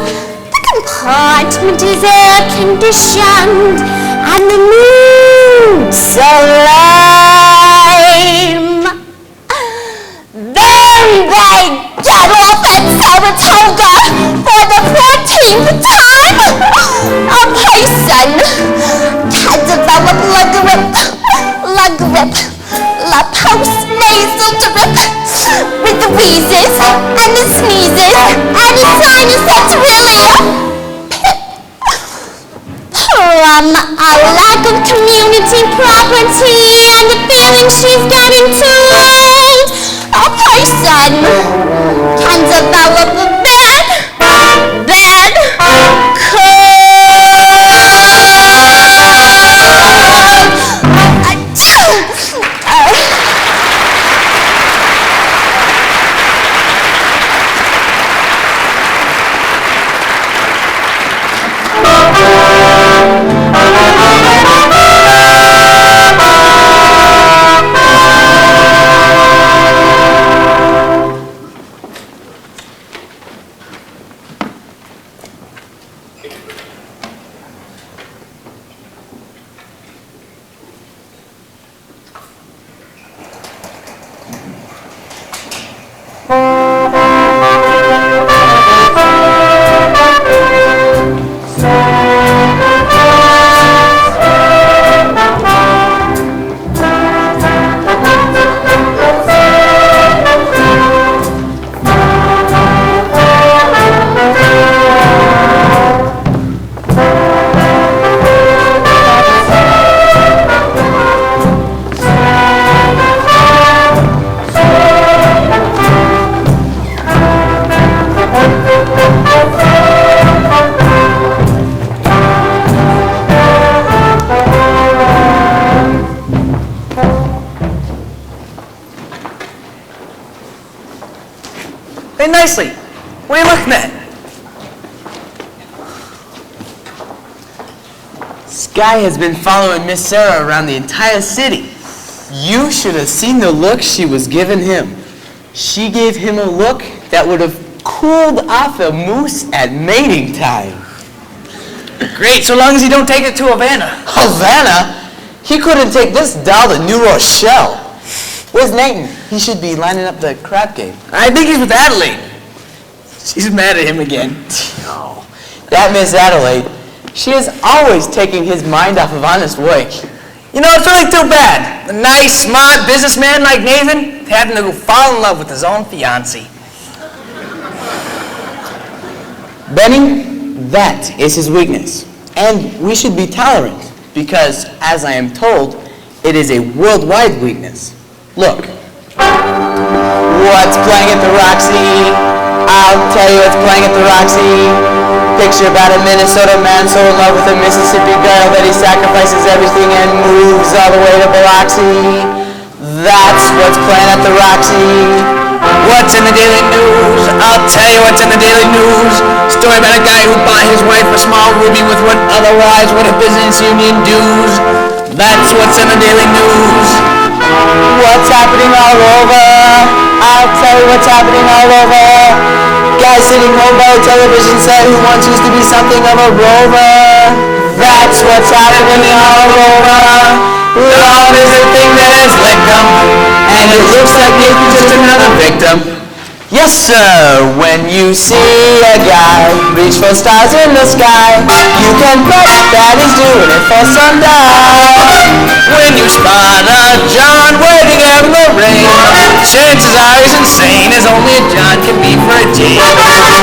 the compartment is air conditioned and the mood sublime. Then they get off at Saratoga for the 14th time. A person can develop la post-nasal drip, with the wheezes and the sneezes and the sinus that's really from a lack of community property and the feeling she's getting too old. A person can develop a bad nicely. What are you looking at? Sky has been following Miss Sarah around the entire city. You should have seen the look she was giving him. She gave him a look that would have cooled off a moose at mating time. Great, so long as you don't take it to Havana. Havana? He couldn't take this doll to New Rochelle. Where's Nathan? He should be lining up the crap game. I think he's with Adelaide. She's mad at him again. Oh, that Miss Adelaide, she is always taking his mind off of honest work. You know, it's really too bad. A nice, smart businessman like Nathan having to go fall in love with his own fiancée. Benny, that is his weakness. And we should be tolerant because, as I am told, it is a worldwide weakness. Look. What's playing at the Roxy? I'll tell you what's playing at the Roxy. Picture about a Minnesota man so in love with a Mississippi girl that he sacrifices everything and moves all the way to Biloxi. That's what's playing at the Roxy. What's in the Daily News? I'll tell you what's in the Daily News. Story about a guy who bought his wife a small ruby with what otherwise would have business union dues. That's what's in the Daily News. What's happening all over? I'll tell you what's happening all over. Guy sitting home by a television set who once used to be something of a rover. That's what's happening all over. Love is the thing that has licked him, and it looks like Nathan's just another victim. Yes, sir, when you see a guy reach for stars in the sky, you can bet that he's doing it for some dime. When you spot a John waiting out in the rain, chances are he's insane, as only a John can be for a Jane.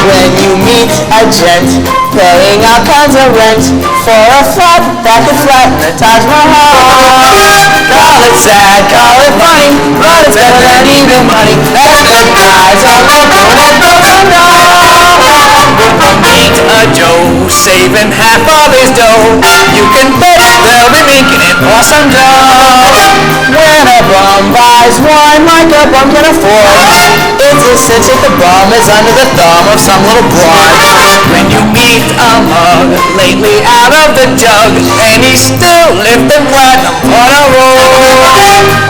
When you meet a gent paying all kinds of rent for a flat that could flatten the Taj Mahal, call it sad, call it funny, but it's better than even money. That's the guys on the road and broken down. Meet a Joe saving half of his dough, you can bet they'll be making it for some dough. When a bum buys wine like a bum can afford, it's a cinch that the bum is under the thumb of some little broad. When you meet a mug lately out of the jug, and he's still lifting platinum on a roll,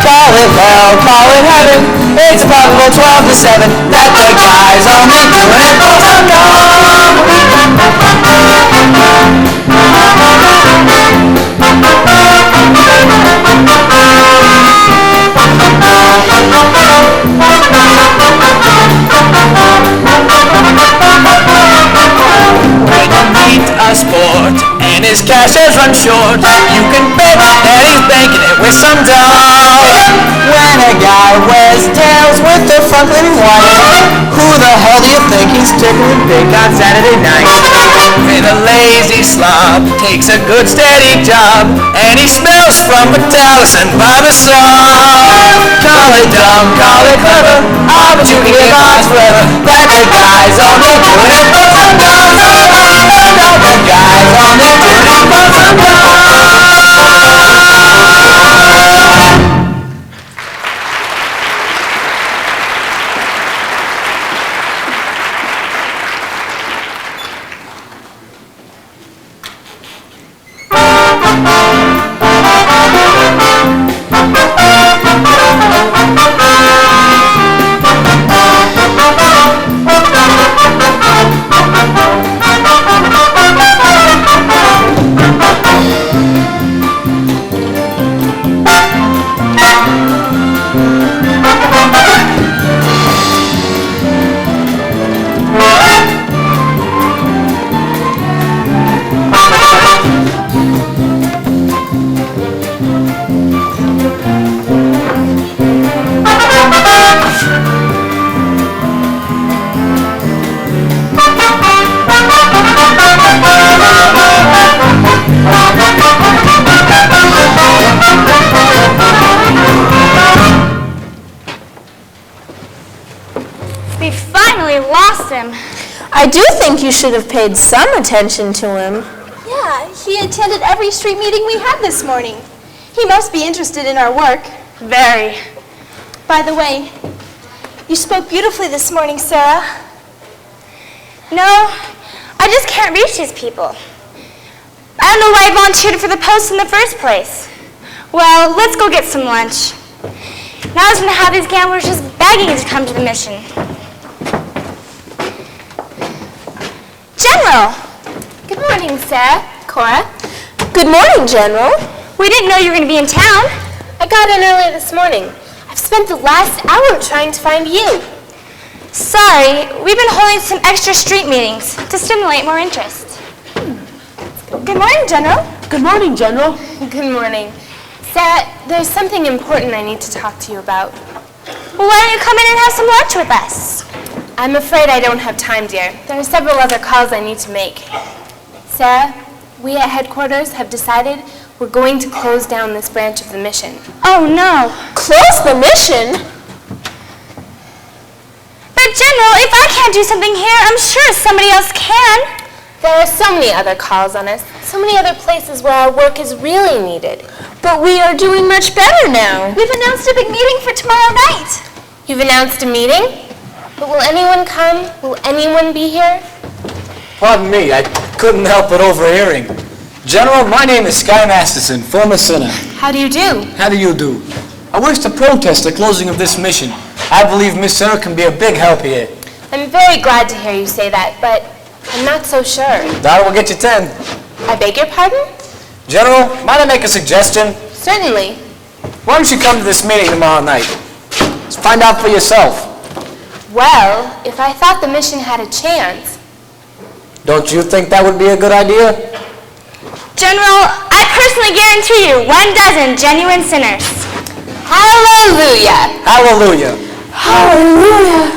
call it hell, call it heaven, it's probable 12 to 7 that the guy's only doing it for some dough. When you meet a sport and his cash has run short, you can bet that he's banking it with some dough. When a guy wears tails with the Franklin white, who the hell do you think he's tickling pink on Saturday night? When a lazy slob takes a good steady job, and he smells from Metallicin by the song. Call it dumb, call it clever, but you can get odds forever that the guy's only doing it for some dough. The guy's only doing it for some dough. We finally lost him. I do think you should have paid some attention to him. Yeah, he attended every street meeting we had this morning. He must be interested in our work. Very. By the way, you spoke beautifully this morning, Sarah. No, I just can't reach these people. I don't know why I volunteered for the post in the first place. Well, let's go get some lunch. Now I was going to have these gamblers just begging to come to the mission. General! Good morning, Sarah. Cora. Good morning, General. We didn't know you were going to be in town. I got in early this morning. I've spent the last hour trying to find you. Sorry, we've been holding some extra street meetings to stimulate more interest. Good morning, General. Good morning, General. Good morning. Sarah, there's something important I need to talk to you about. Well, why don't you come in and have some lunch with us? I'm afraid I don't have time, dear. There are several other calls I need to make. Sarah, we at headquarters have decided we're going to close down this branch of the mission. Oh, no. Close the mission? But, General, if I can't do something here, I'm sure somebody else can. There are so many other calls on us, so many other places where our work is really needed. But we are doing much better now. We've announced a big meeting for tomorrow night. You've announced a meeting? But will anyone come? Will anyone be here? Pardon me, I couldn't help but overhearing. General, my name is Sky Masterson, former sinner. How do you do? How do you do? I wish to protest the closing of this mission. I believe Miss Sarah can be a big help here. I'm very glad to hear you say that, but I'm not so sure. That will get you 10. I beg your pardon? General, might I make a suggestion? Certainly. Why don't you come to this meeting tomorrow night? Let's find out for yourself. Well, if I thought the mission had a chance. Don't you think that would be a good idea? General, I personally guarantee you 1 dozen genuine sinners. Hallelujah! Hallelujah. Hallelujah!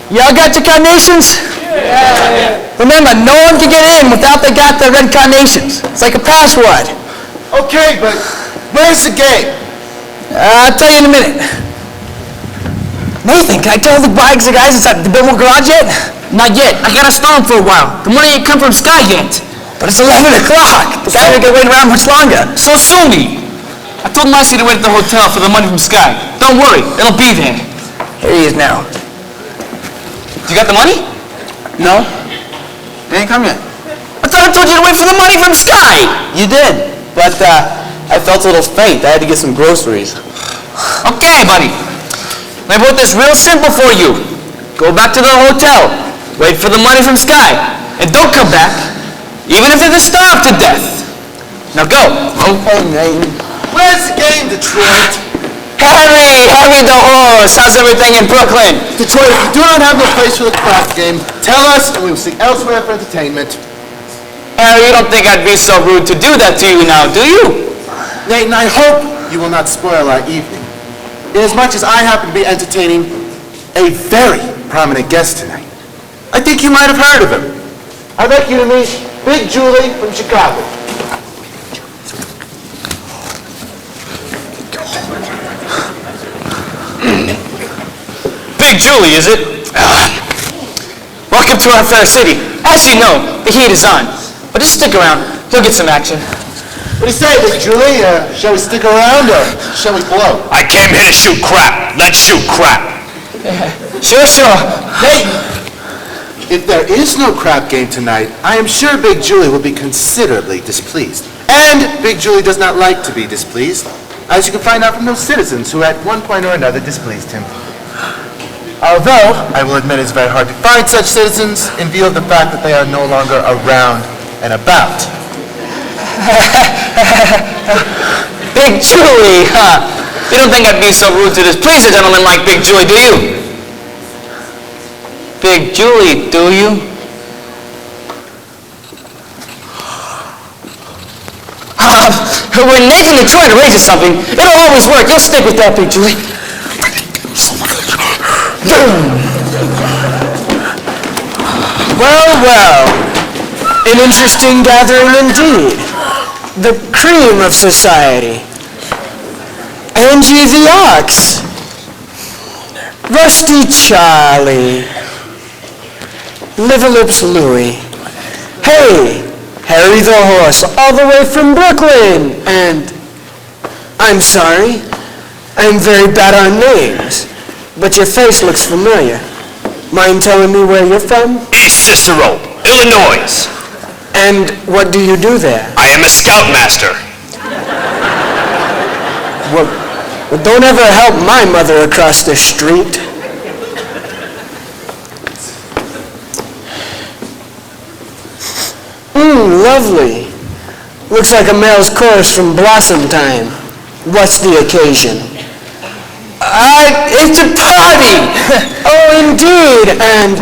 Y'all got your carnations? Yeah. Remember, no one can get in without they got their red carnations. It's like a password. Okay, but where's the gate? I'll tell you in a minute. Nathan, can I tell the guys it's at the Billmore garage yet? Not yet. I gotta store them for a while. The money ain't come from Sky yet. But it's 11 o'clock. The guy ain't gonna wait around much longer. So Sony. I told Marcy to wait at the hotel for the money from Sky. Don't worry, it'll be there. Here he is now. You got the money? No. They ain't come yet. I thought I told you to wait for the money from Sky. You did, but I felt a little faint. I had to get some groceries. Okay, buddy. I brought this real simple for you. Go back to the hotel. Wait for the money from Sky. And don't come back, even if they're starved to death. Now go. Okay, Nathan. Where's the game, Detroit? Harry the horse. How's everything in Brooklyn? Detroit, if you do not have no place for the craft game, tell us and we will seek elsewhere for entertainment. Harry, you don't think I'd be so rude to do that to you now, do you? Nathan, I hope you will not spoil our evening. Inasmuch as I happen to be entertaining a very prominent guest tonight. I think you might have heard of him. I'd like you to meet Big Julie from Chicago. Big Julie, is it? Welcome to our fair city. As you know, the heat is on. But just stick around. You'll get some action. What do you say, Big Julie? Shall we stick around or shall we blow? I came here to shoot crap. Let's shoot crap. Sure. Nathan, if there is no crap game tonight, I am sure Big Julie will be considerably displeased. And Big Julie does not like to be displeased, as you can find out from those citizens who at one point or another displeased him. Although, I will admit it's very hard to find such citizens in view of the fact that they are no longer around and about. Big Julie, huh? You don't think I'd be so rude to displease a gentleman like Big Julie, do you? Big Julie, do you? When Nathan and Troy arranges something, it'll always work. You'll stick with that, Big Julie. Well, well, an interesting gathering indeed. The cream of society. Angie the Ox. Rusty Charlie. Liverlips Louie. Hey, Harry the Horse, all the way from Brooklyn. And I'm sorry, I'm very bad on names, but your face looks familiar. Mind telling me where you're from? East Cicero, Illinois. And what do you do there? I am a scoutmaster. Well, don't ever help my mother across the street. Lovely. Looks like a male's chorus from Blossom Time. What's the occasion? It's a party! Oh, indeed. And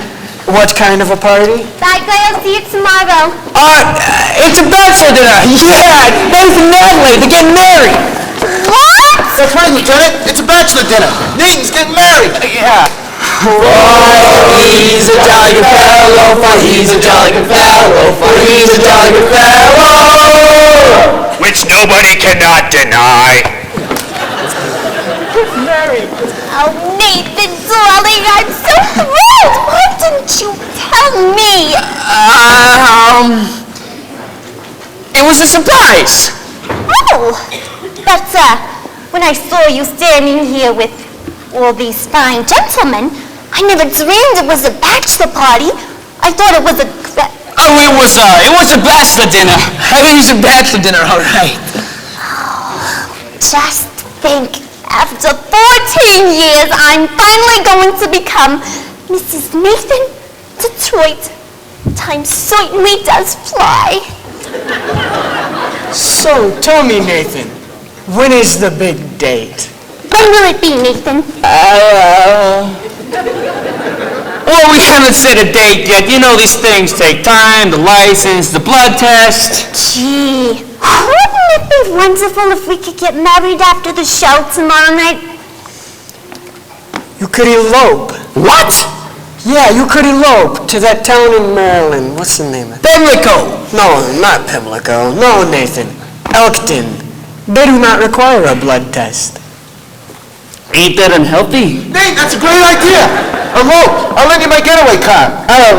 what kind of a party? Bye, girl. See you tomorrow. It's a bachelor dinner. Yeah, Nathan and Adelaide, they're getting married. What? That's right, Lieutenant. It's a bachelor dinner. Nathan's getting married. Yeah. He's a jolly good fellow, for he's a jolly good fellow, for he's a jolly good fellow. Which nobody cannot deny. Oh, Nathan, darling, I'm so thrilled. Why didn't you tell me? It was a surprise. Oh, but when I saw you standing here with all these fine gentlemen, I never dreamed it was a bachelor party. I thought it was a... Oh, it was a bachelor dinner. I mean, it's a bachelor dinner, all right. Just think, after 14 years, I'm finally going to become Mrs. Nathan Detroit. Time certainly does fly. So, tell me, Nathan, when is the big date? When will it be, Nathan? Well, we haven't set a date yet. You know, these things take time, the license, the blood test. Gee, wouldn't it be wonderful if we could get married after the show tomorrow night? You could elope. What? Yeah, you could elope to that town in Maryland. What's the name of it? Pimlico. No, not Pimlico. No, Nathan. Elkton. They do not require a blood test. Ain't that unhealthy? Nate, that's a great idea. Elope. I'll lend you my getaway car.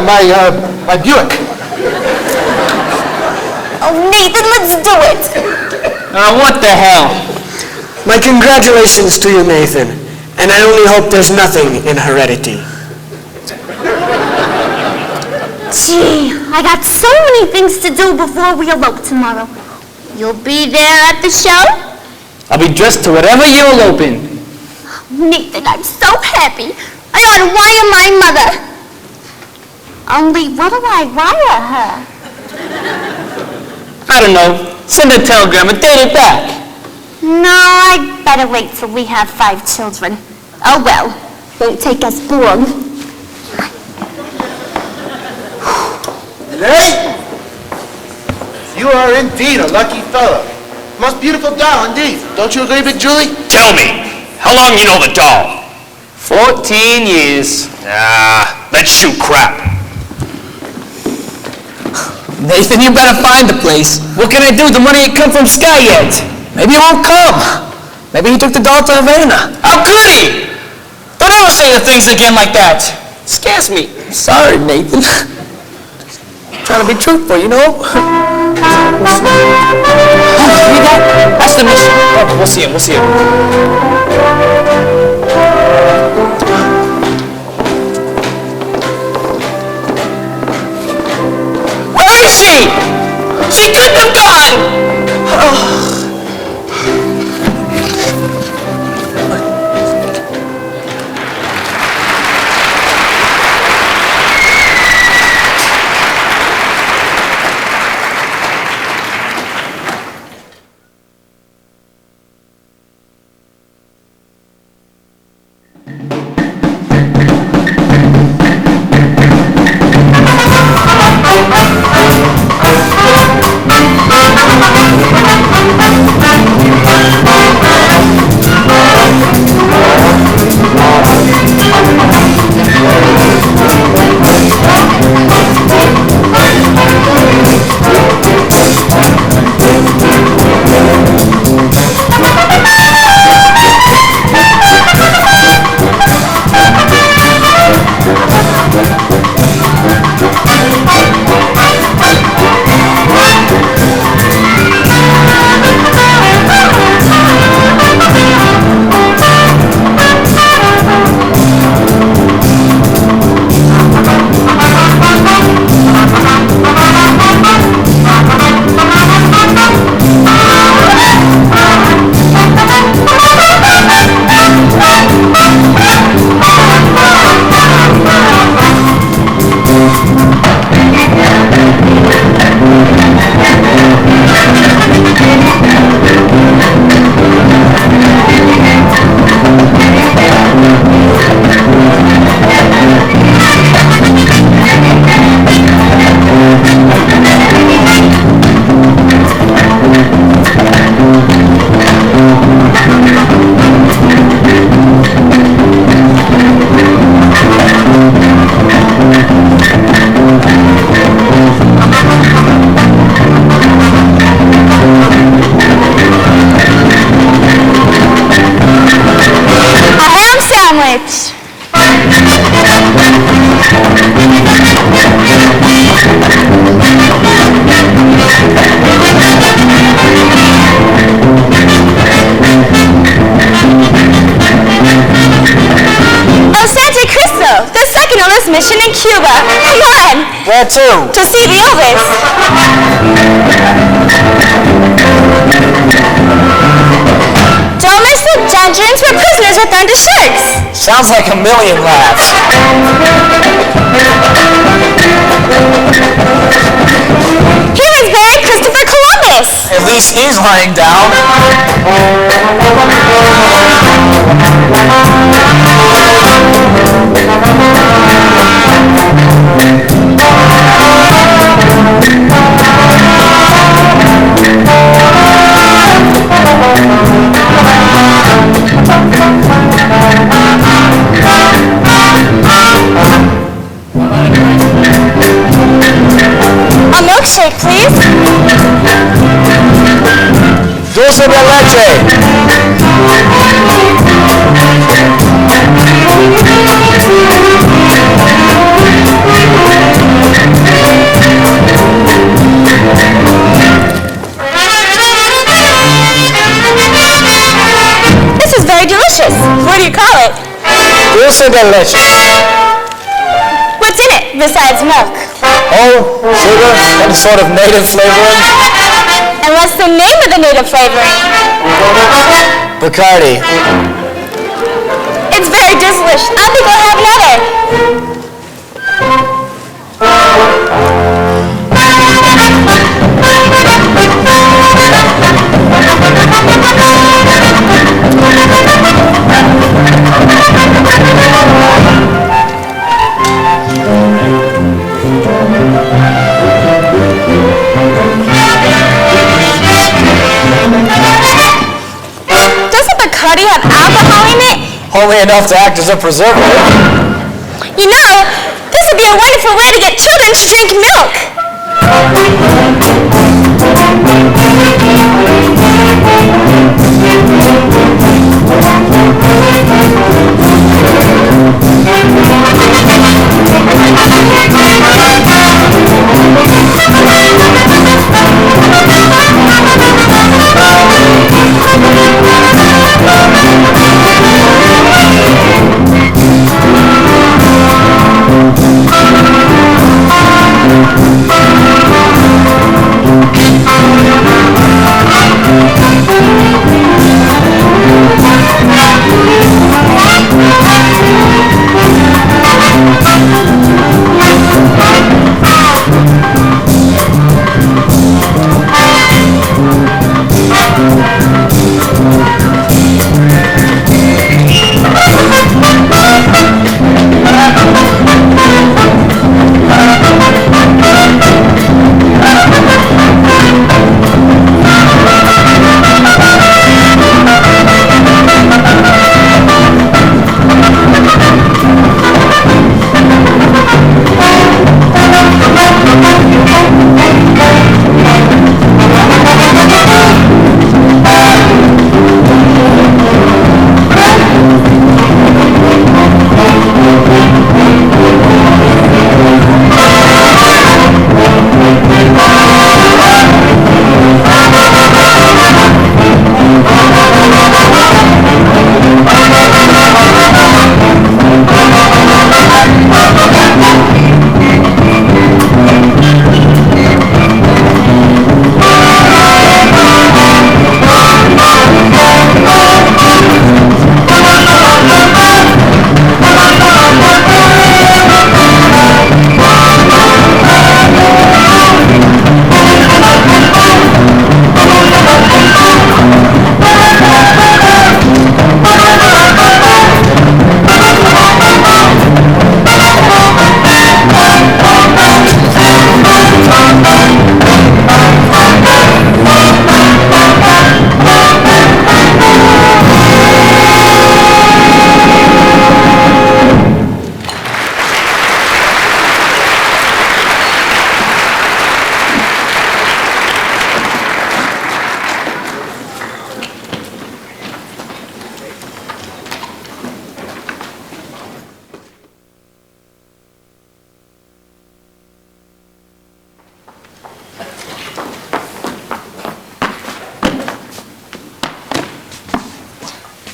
My Buick. Oh, Nathan, let's do it. What the hell? My congratulations to you, Nathan. And I only hope there's nothing in heredity. Gee, I got so many things to do before we elope tomorrow. You'll be there at the show? I'll be dressed to whatever you're eloping. Nathan, I'm so happy. I ought to wire my mother. Only what do I wire her? I don't know. Send a telegram and date it back. No, I'd better wait till we have 5 children. Oh well, won't take us long. Nate, you are indeed a lucky fellow. Most beautiful doll, indeed. Don't you agree, Big Julie? Tell me, how long you know the doll? 14 years. Let's shoot crap. Nathan, you better find the place. What can I do? The money ain't come from Sky yet. Maybe it won't come. Maybe he took the doll to Havana. How could he? Don't ever say the things again like that. It scares me. Sorry, Nathan. Trying to be truthful, you know? See that? That's the mission. Oh, we'll see him. Where is she? She couldn't have gone! mission in Cuba. Come on. Where to? To see the Elvis. Don't miss the dungeons where prisoners are thrown to sharks. Sounds like a million laughs. Here is buried Christopher Columbus. At least he's lying down. A milkshake, please. Dulce de leche. This is very delicious. What do you call it? Dulce de leche. What's in it besides milk? Oh, sugar, some sort of native flavoring. And what's the name of the native flavoring? Bacardi. It's very delish. I think I'll have another. Doesn't Bacardi have alcohol in it? Only enough to act as a preservative. You know, this would be a wonderful way to get children to drink milk.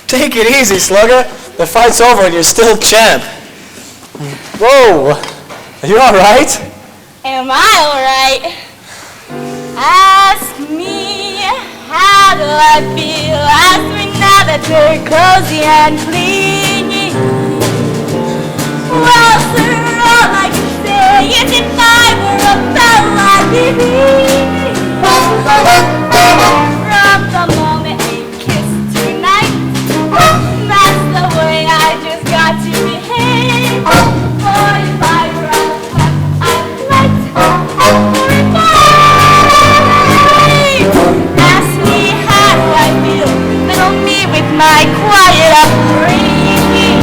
Take it easy, Slugger. The fight's over and you're still champ. Whoa! Are you all right? Am I alright? Ask me, how do I feel? Ask me now that you're cozy and clingy. Well, sir, all I can say is if I were a fella, I'd be from the moment we kissed tonight, that's the way I just got to behave. For if I were a pet, I'd like ask me how do I feel, little me with my quiet upbringing.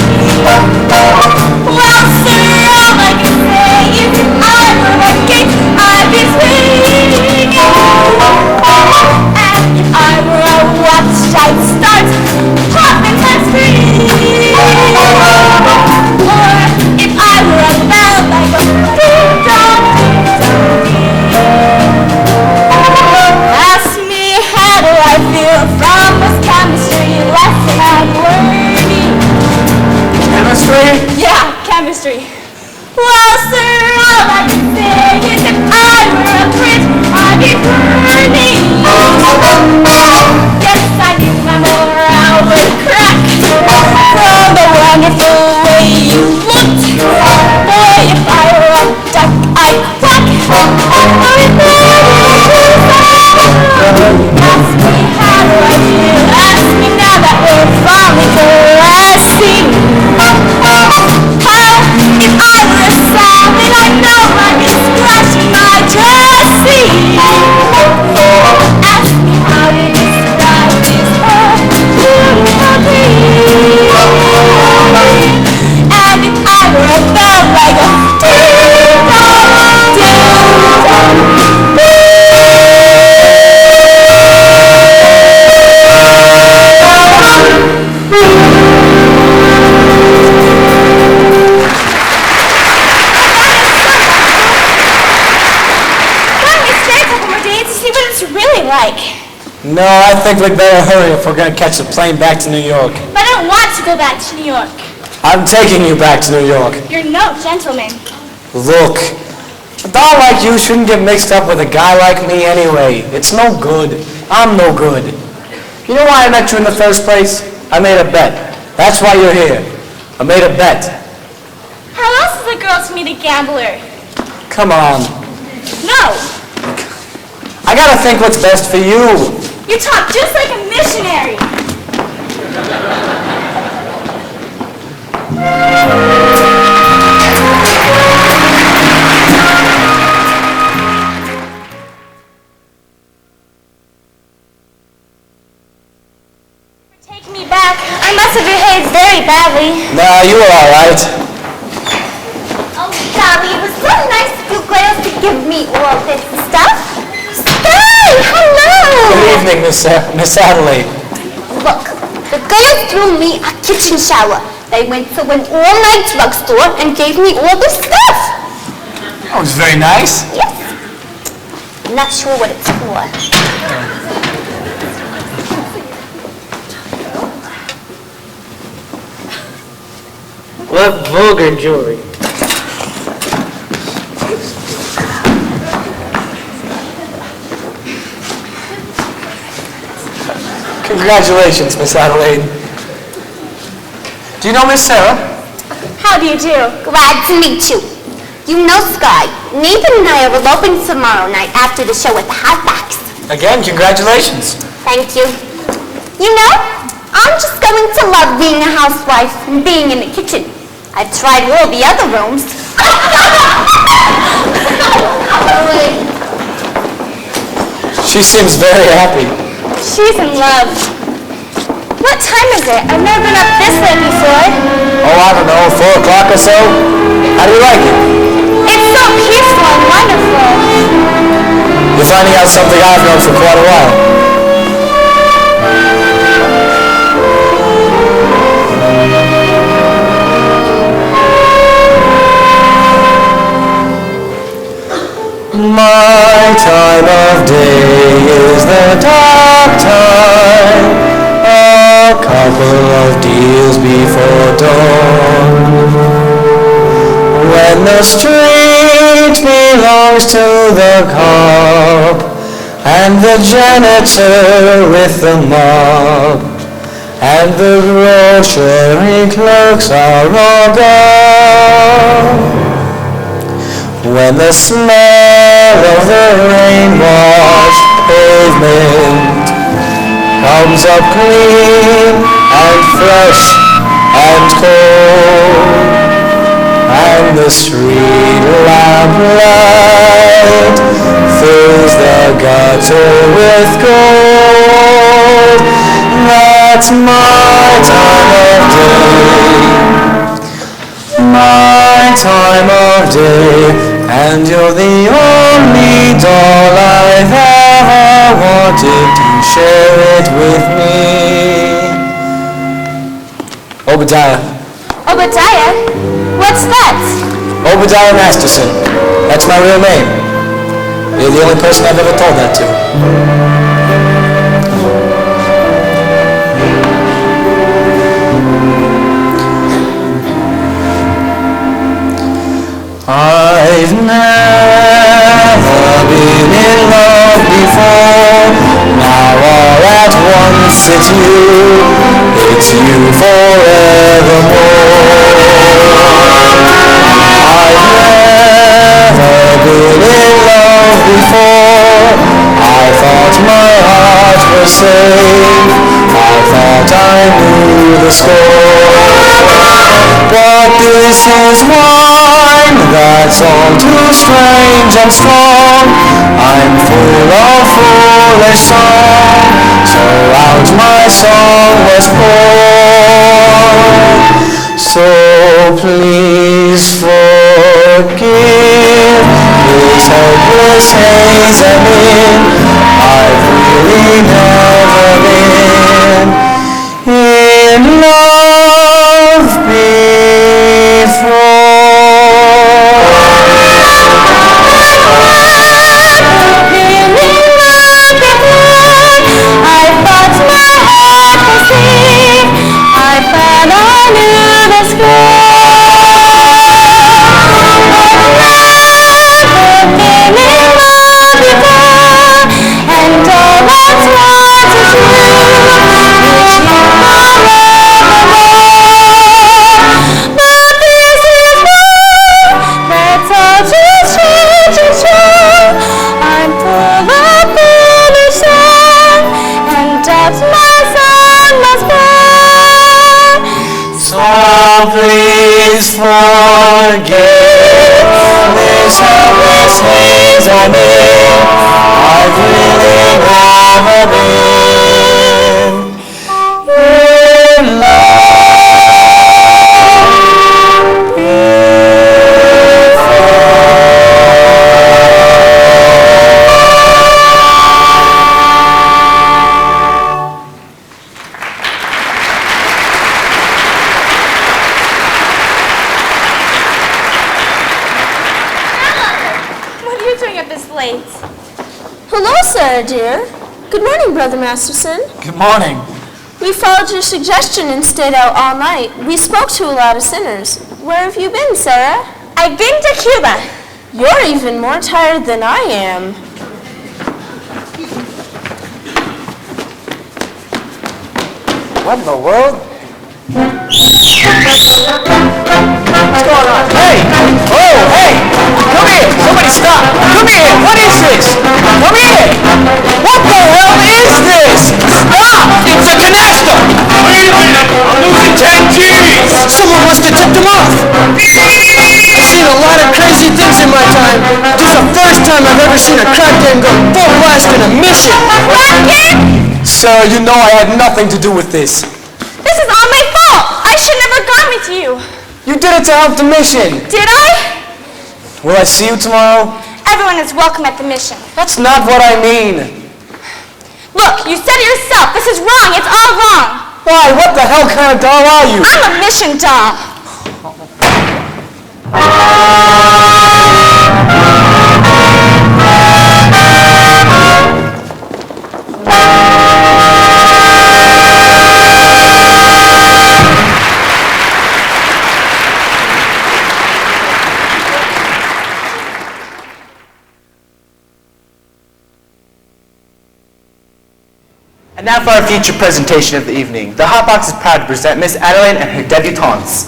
Well, sir, all I can say is if I were a king, I'd be swinging. And if I were a watch, I'd start popping my screen. Or if I were a bell, like a ding-dong, ask me how do I feel from this chemistry lesson I'm learning. Chemistry? Yeah, chemistry. Well, sir, all I can say is if I were a prince, I'd be burning. Yes, I knew my morale would crack from the wonderful way you looked. Boy, if I were a duck, I'd quack. Ask me how do I feel? Ask me now that we're finally caressing. If I were a salmon, I know I'd be splashing my dressing. Ask me how to describe this beautiful dream. And if I were a bell like a ding-dong, ding-dong, No, I think we'd better hurry if we're going to catch the plane back to New York. But I don't want to go back to New York. I'm taking you back to New York. You're no gentleman. Look, a doll like you shouldn't get mixed up with a guy like me anyway. It's no good. I'm no good. You know why I met you in the first place? I made a bet. That's why you're here. I made a bet. How else is a girl to meet a gambler? Come on. No. I gotta think what's best for you. You talk just like a missionary. Take me back. I must have behaved very badly. Nah, you were all right. Oh, Sally, it was so nice of you girls to give me all this stuff. Sky, hello! Good evening, Miss Adelaide. Look, the girls threw me a kitchen shower. They went to an all-night drugstore and gave me all this stuff. That was very nice. Yes. I'm not sure what it's for. What vulgar jewelry. Congratulations, Miss Adelaide. Do you know Miss Sarah? How do you do? Glad to meet you. You know Sky. Nathan and I are eloping tomorrow night after the show at the Halfbacks. Again, congratulations. Thank you. You know, I'm just going to love being a housewife and being in the kitchen. I've tried all the other rooms. She seems very happy. She's in love. What time is it? I've never been up this late before. Oh, I don't know, 4 o'clock or so? How do you like it? It's so peaceful and wonderful. You're finding out something I've known for quite a while. My time of day is the dark time, a couple of deals before dawn. When the street belongs to the cop and the janitor with the mop and the grocery clerks are all gone. When the smell of the rain-washed pavement comes up clean and fresh and cold, and the street lamp light fills the gutter with gold, that's my time of day, my time of day. And you're the only doll I've ever wanted to share it with me. Obadiah. Obadiah? What's that? Obadiah Masterson. That's my real name. You're the only person I've ever told that to. I've never been in love before. Now all at once it's you forevermore. I've never been in love before. I thought my heart was safe. I thought I knew the score. But this is wine that's all too strange and strong. I'm full of foolish song, so out my song was poured. So please forgive this helpless haze I'm in. I've really never been in love before. Please forgive this helpless haze I'm in. I've really never been in love before. Hello, Sarah, dear. Good morning, Brother Masterson. Good morning. We followed your suggestion and stayed out all night. We spoke to a lot of sinners. Where have you been, Sarah? I've been to Cuba. You're even more tired than I am. What in the world? What's going on? Hey! Oh, hey! Come here! Somebody stop! Come here! What is this? Come here! What the hell is this? Stop! It's a canasta! Wait a minute! I'm losing 10 G's! Someone must have tipped him off. I've seen a lot of crazy things in my time. This is the first time I've ever seen a crack game go full blast in a mission. Sir, you know I had nothing to do with this. This is all my fault. I should never have gone with you. You did it to help the mission. Did I? Will I see you tomorrow? Everyone is welcome at the mission. That's not what I mean. Look, you said it yourself. This is wrong. It's all wrong. Why? What the hell kind of doll are you? I'm a mission doll. And now for our feature presentation of the evening. The Hot Box is proud to present Miss Adeline and her debutantes.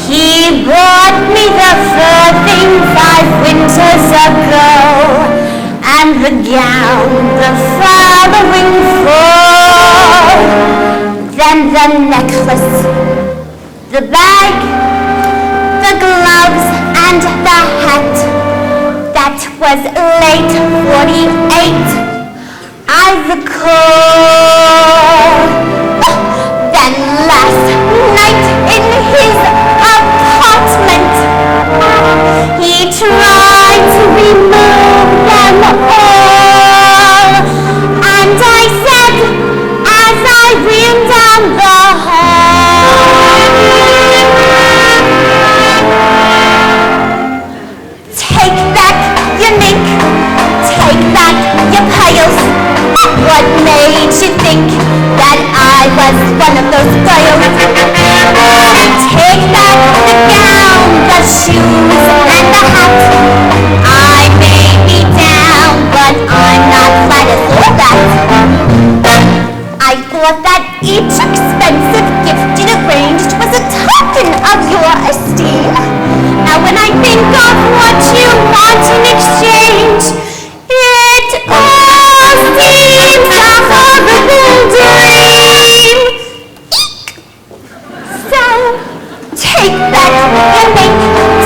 He brought me the fur thing 5 winters ago, and the gown the following 4. Then the necklace, the bag, the gloves, and the hat. That was late 48, I recall. Then last night in his apartment, he tried to remove them all. And I said, as I ran down the hall, take that, you mink, take that, you piles. What made you think that I was one of those girls? Take back the gown, the shoes, and the hat. I may be down, but I'm not flat as all that. I thought that each expensive gift you arranged was a token of your esteem. Now when I think of what you want in exchange, it all seems a horrible dream. Eek! So, take that, you make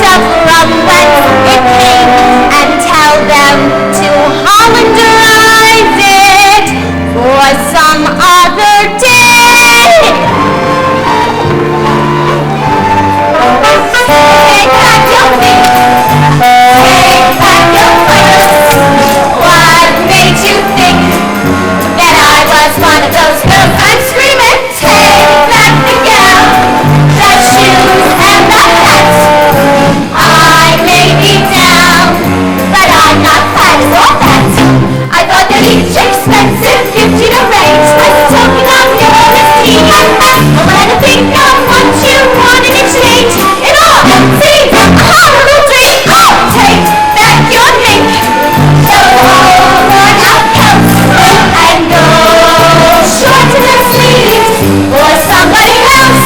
to from whence it came, and tell them to Hollanderize it for some other day. Take back your things. Take back your clothes. What made you think that I was one of those girls? I'm screaming, take back the gown, the shoes, and the hat. I may be down, but I'm not fat as all that. I thought that each expensive gift you'd arrange was a token of your esteem. But when I think of what you want in exchange, it all seems a horrible dream. Oh, take back your mink, so all worn out coats, and go short to the sleeves for somebody else.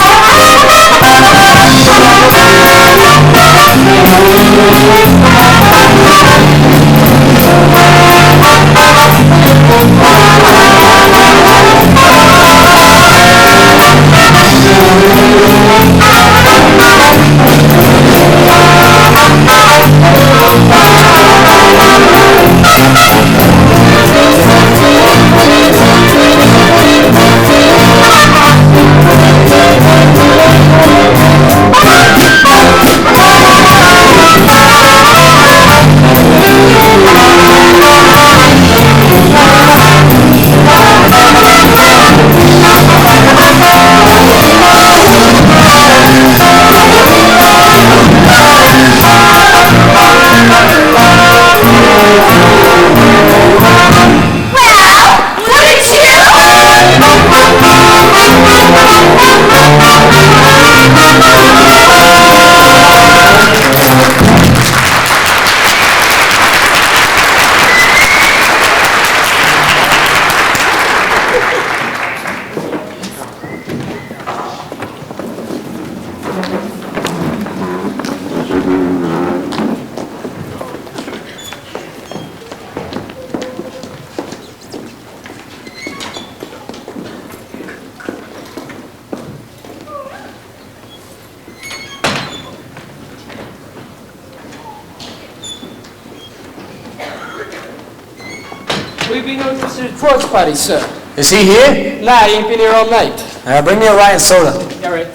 We've been going to the sports party, sir. Is he here? Nah, he ain't been here all night. Bring me a Ryan soda. All right.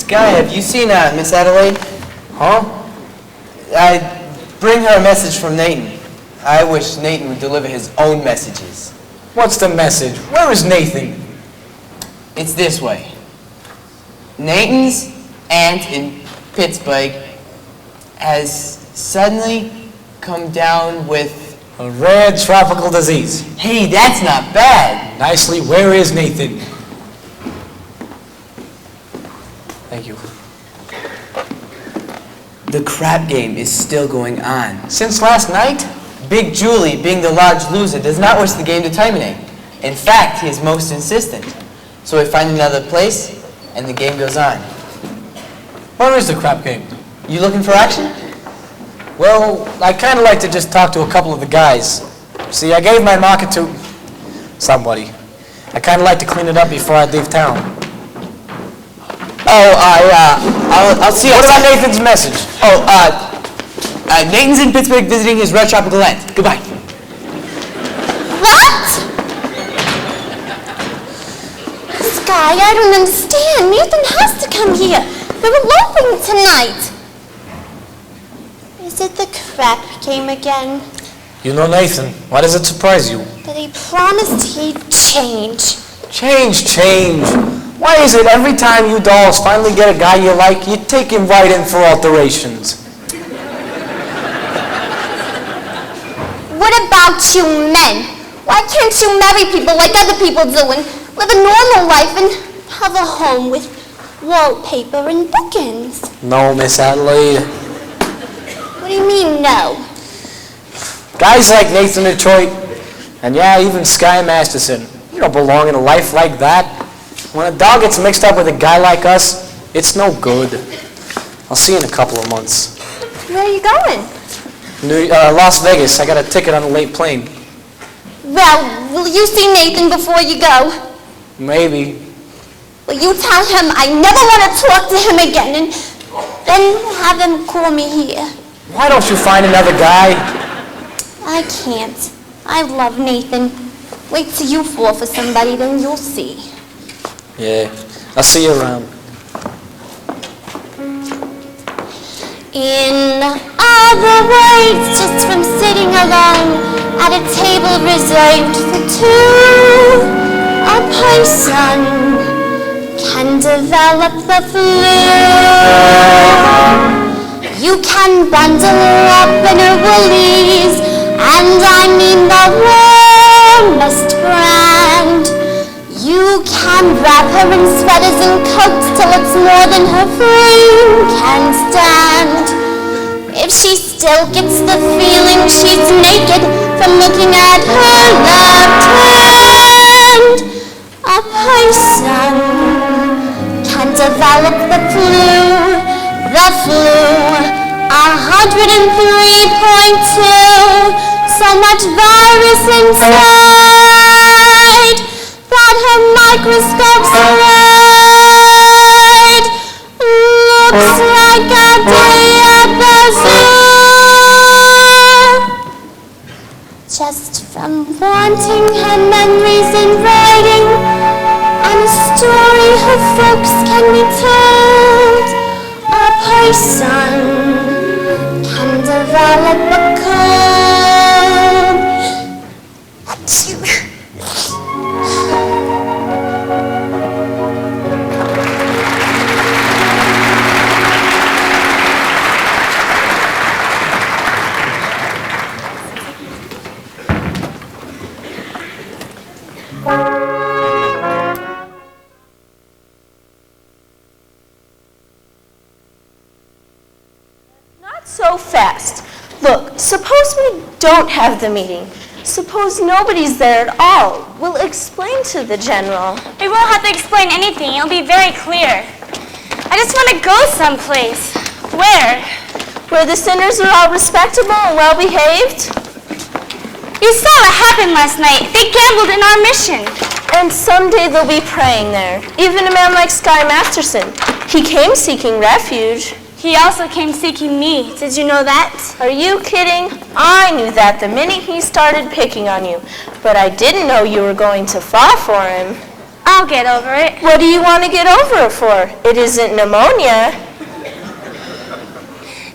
Sky, have you seen Miss Adelaide? Huh? Bring her a message from Nathan. I wish Nathan would deliver his own messages. What's the message? Where is Nathan? It's this way. Nathan's aunt in Pittsburgh has suddenly come down with... A rare tropical disease. Hey, that's not bad. Nicely, where is Nathan? Thank you. The crap game is still going on. Since last night? Big Julie, being the large loser, does not wish the game to terminate. In fact, he is most insistent. So we find another place, and the game goes on. Where is the crap game? You looking for action? Well, I kind of like to just talk to a couple of the guys. See, I gave my market to somebody. I kind of like to clean it up before I leave town. Oh, I'll see you. What about Nathan's message? Oh, Nathan's in Pittsburgh visiting his rare tropical aunt. Goodbye. What? Sky, I don't understand. Nathan has to come here. We're eloping tonight. Is it the crap game again? You know Nathan. Why does it surprise you? But he promised he'd change. Change. Why is it every time you dolls finally get a guy you like, you take him right in for alterations? What about you men? Why can't you marry people like other people do and live a normal life and have a home with wallpaper and bookends? No, Miss Adelaide. What do you mean, no? Guys like Nathan Detroit, and yeah, even Sky Masterson, you don't belong in a life like that. When a dog gets mixed up with a guy like us, it's no good. I'll see you in a couple of months. Where are you going? Las Vegas. I got a ticket on a late plane. Well, will you see Nathan before you go? Maybe. Will you tell him I never want to talk to him again and then have him call me here? Why don't you find another guy? I can't. I love Nathan. Wait till you fall for somebody, then you'll see. Yeah, I'll see you around. In other words, just from sitting alone at a table reserved for two, a person can develop the flu. You can bundle up in a Woolies, and I mean the warmest brand. You can wrap her in sweaters and coats till it's more than her frame can stand. If she still gets the feeling she's naked from looking at her left hand, a person can develop the flu. The flu, 103.2, so much virus inside that her microscope slide looks like a day at the zoo. Just from wanting her memories in writing, and a story her folks can be told. A person can develop a code. So fast. Look, suppose we don't have the meeting. Suppose nobody's there at all. We'll explain to the general. We won't have to explain anything. It'll be very clear. I just want to go someplace. Where? Where the sinners are all respectable and well-behaved. You saw what happened last night. They gambled in our mission. And someday they'll be praying there. Even a man like Sky Masterson. He came seeking refuge. He also came seeking me. Did you know that? Are you kidding? I knew that the minute he started picking on you. But I didn't know you were going to fall for him. I'll get over it. What do you want to get over it for? It isn't pneumonia.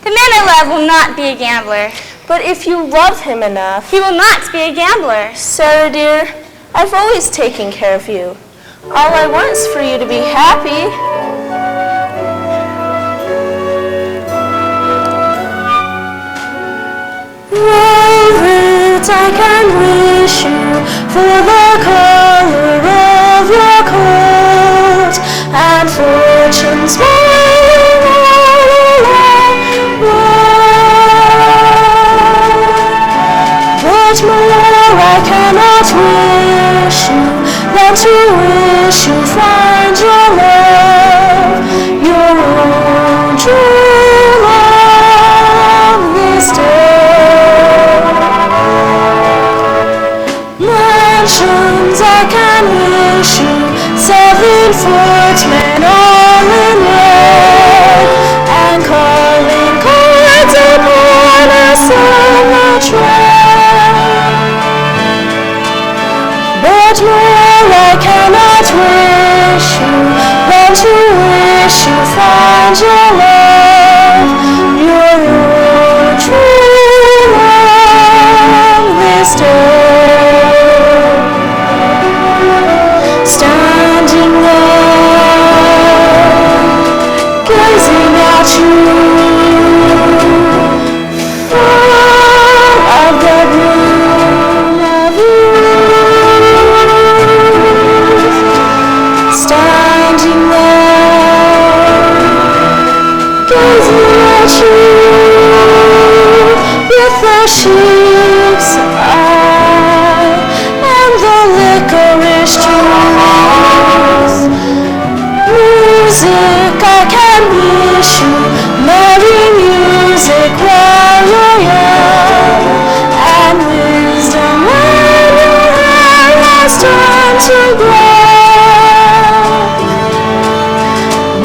The man I love will not be a gambler. But if you love him enough... He will not be a gambler. Sarah, dear, I've always taken care of you. All I want is for you to be happy. Words I can wish you for the color of your coat and fortunes mine all along the road. What more I cannot wish you than to wish you find your love, your own true love this day. Mansions I can wish you, 7 footmen all in red, and calling cards upon a summer tread. But more I cannot wish you than to wish you find your love, your own true love this day. Standing there, gazing at you, full of the bloom of youth. Standing there, gazing at you, with the sheep's eye and the licorice juice. Music I can wish you, merry music while you're young, and wisdom when your hair has turned to gray.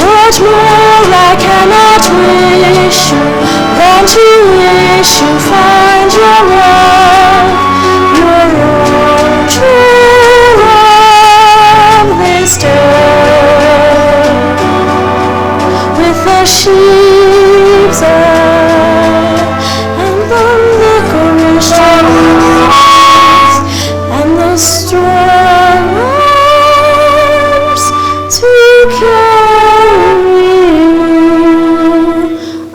But more I cannot wish you than to wish you find your love, your own true love this day. With the sheep's eye and the licorice juice and the strong arms to carry you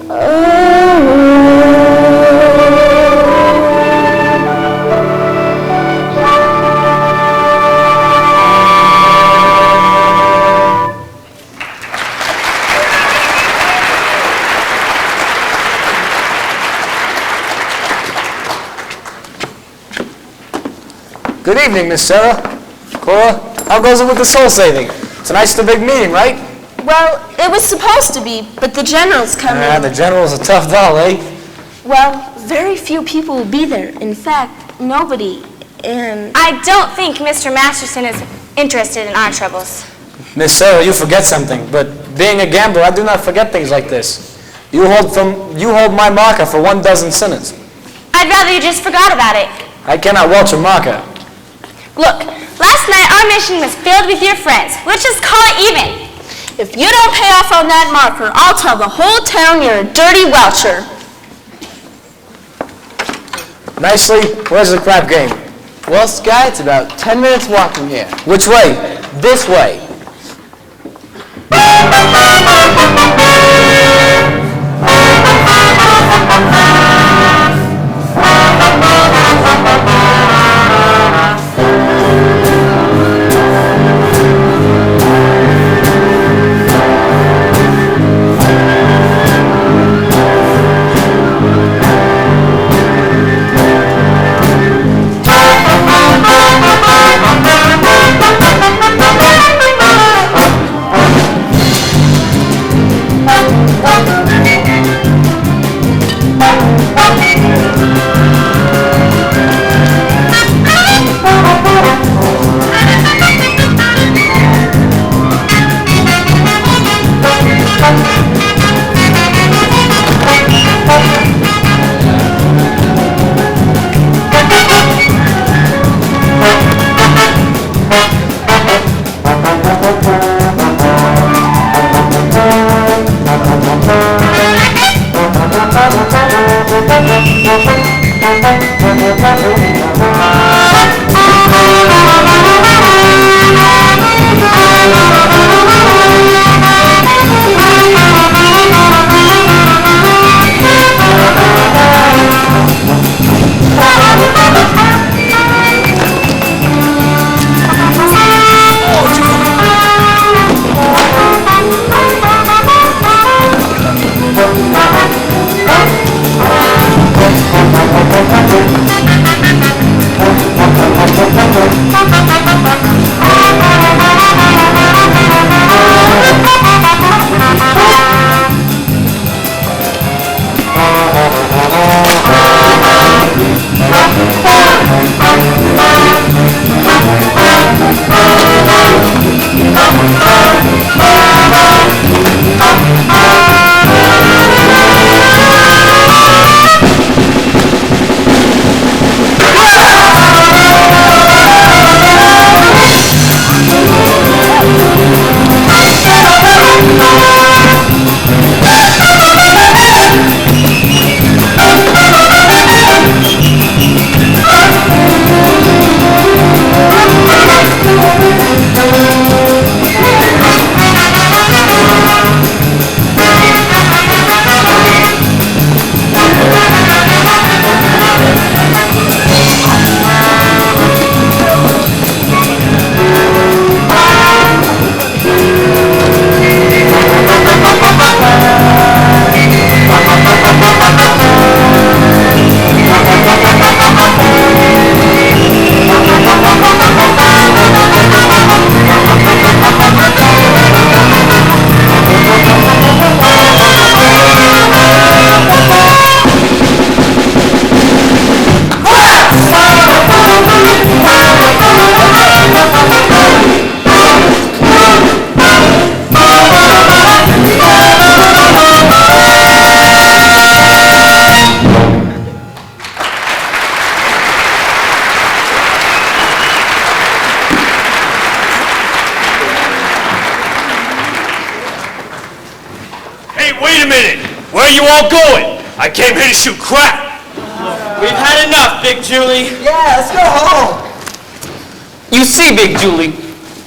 away. Good evening, Miss Sarah. Cora, how goes it with the soul saving? Tonight's the big meeting, right? Well, it was supposed to be, but the general's coming. The general's a tough doll, eh? Well, very few people will be there. In fact, nobody. And I don't think Mr. Masterson is interested in our troubles. Miss Sarah, you forget something, but being a gambler, I do not forget things like this. You hold my marker for 1 dozen sinners. I'd rather you just forgot about it. I cannot watch a marker. Look, last night our mission was filled with your friends. Let's just call it even. if you don't pay off on that marker, I'll tell the whole town you're a dirty welcher. Nicely, where's the crap game? Well, Sky, it's about 10 minutes walk from here. Which way? This way. Wait a minute! Where are you all going? I came here to shoot crap! We've had enough, Big Julie. Yeah, let's go home. You see, Big Julie,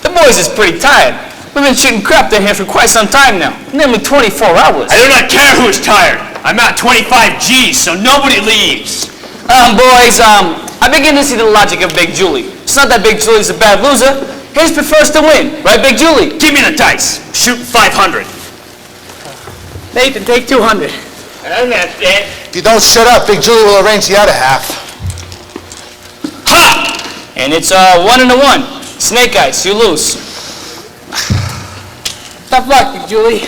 the boys is pretty tired. We've been shooting crap down here for quite some time now, nearly 24 hours. I do not care who is tired. I'm at 25 G's, so nobody leaves. Boys, I begin to see the logic of Big Julie. It's not that Big Julie's a bad loser. He just prefers to win, right, Big Julie? Give me the dice. Shoot 500. Nathan, take 200. And that's it. If you don't shut up, Big Julie will arrange the other half. Ha! And it's 1 and a 1. Snake eyes, you lose. Tough luck, Big Julie.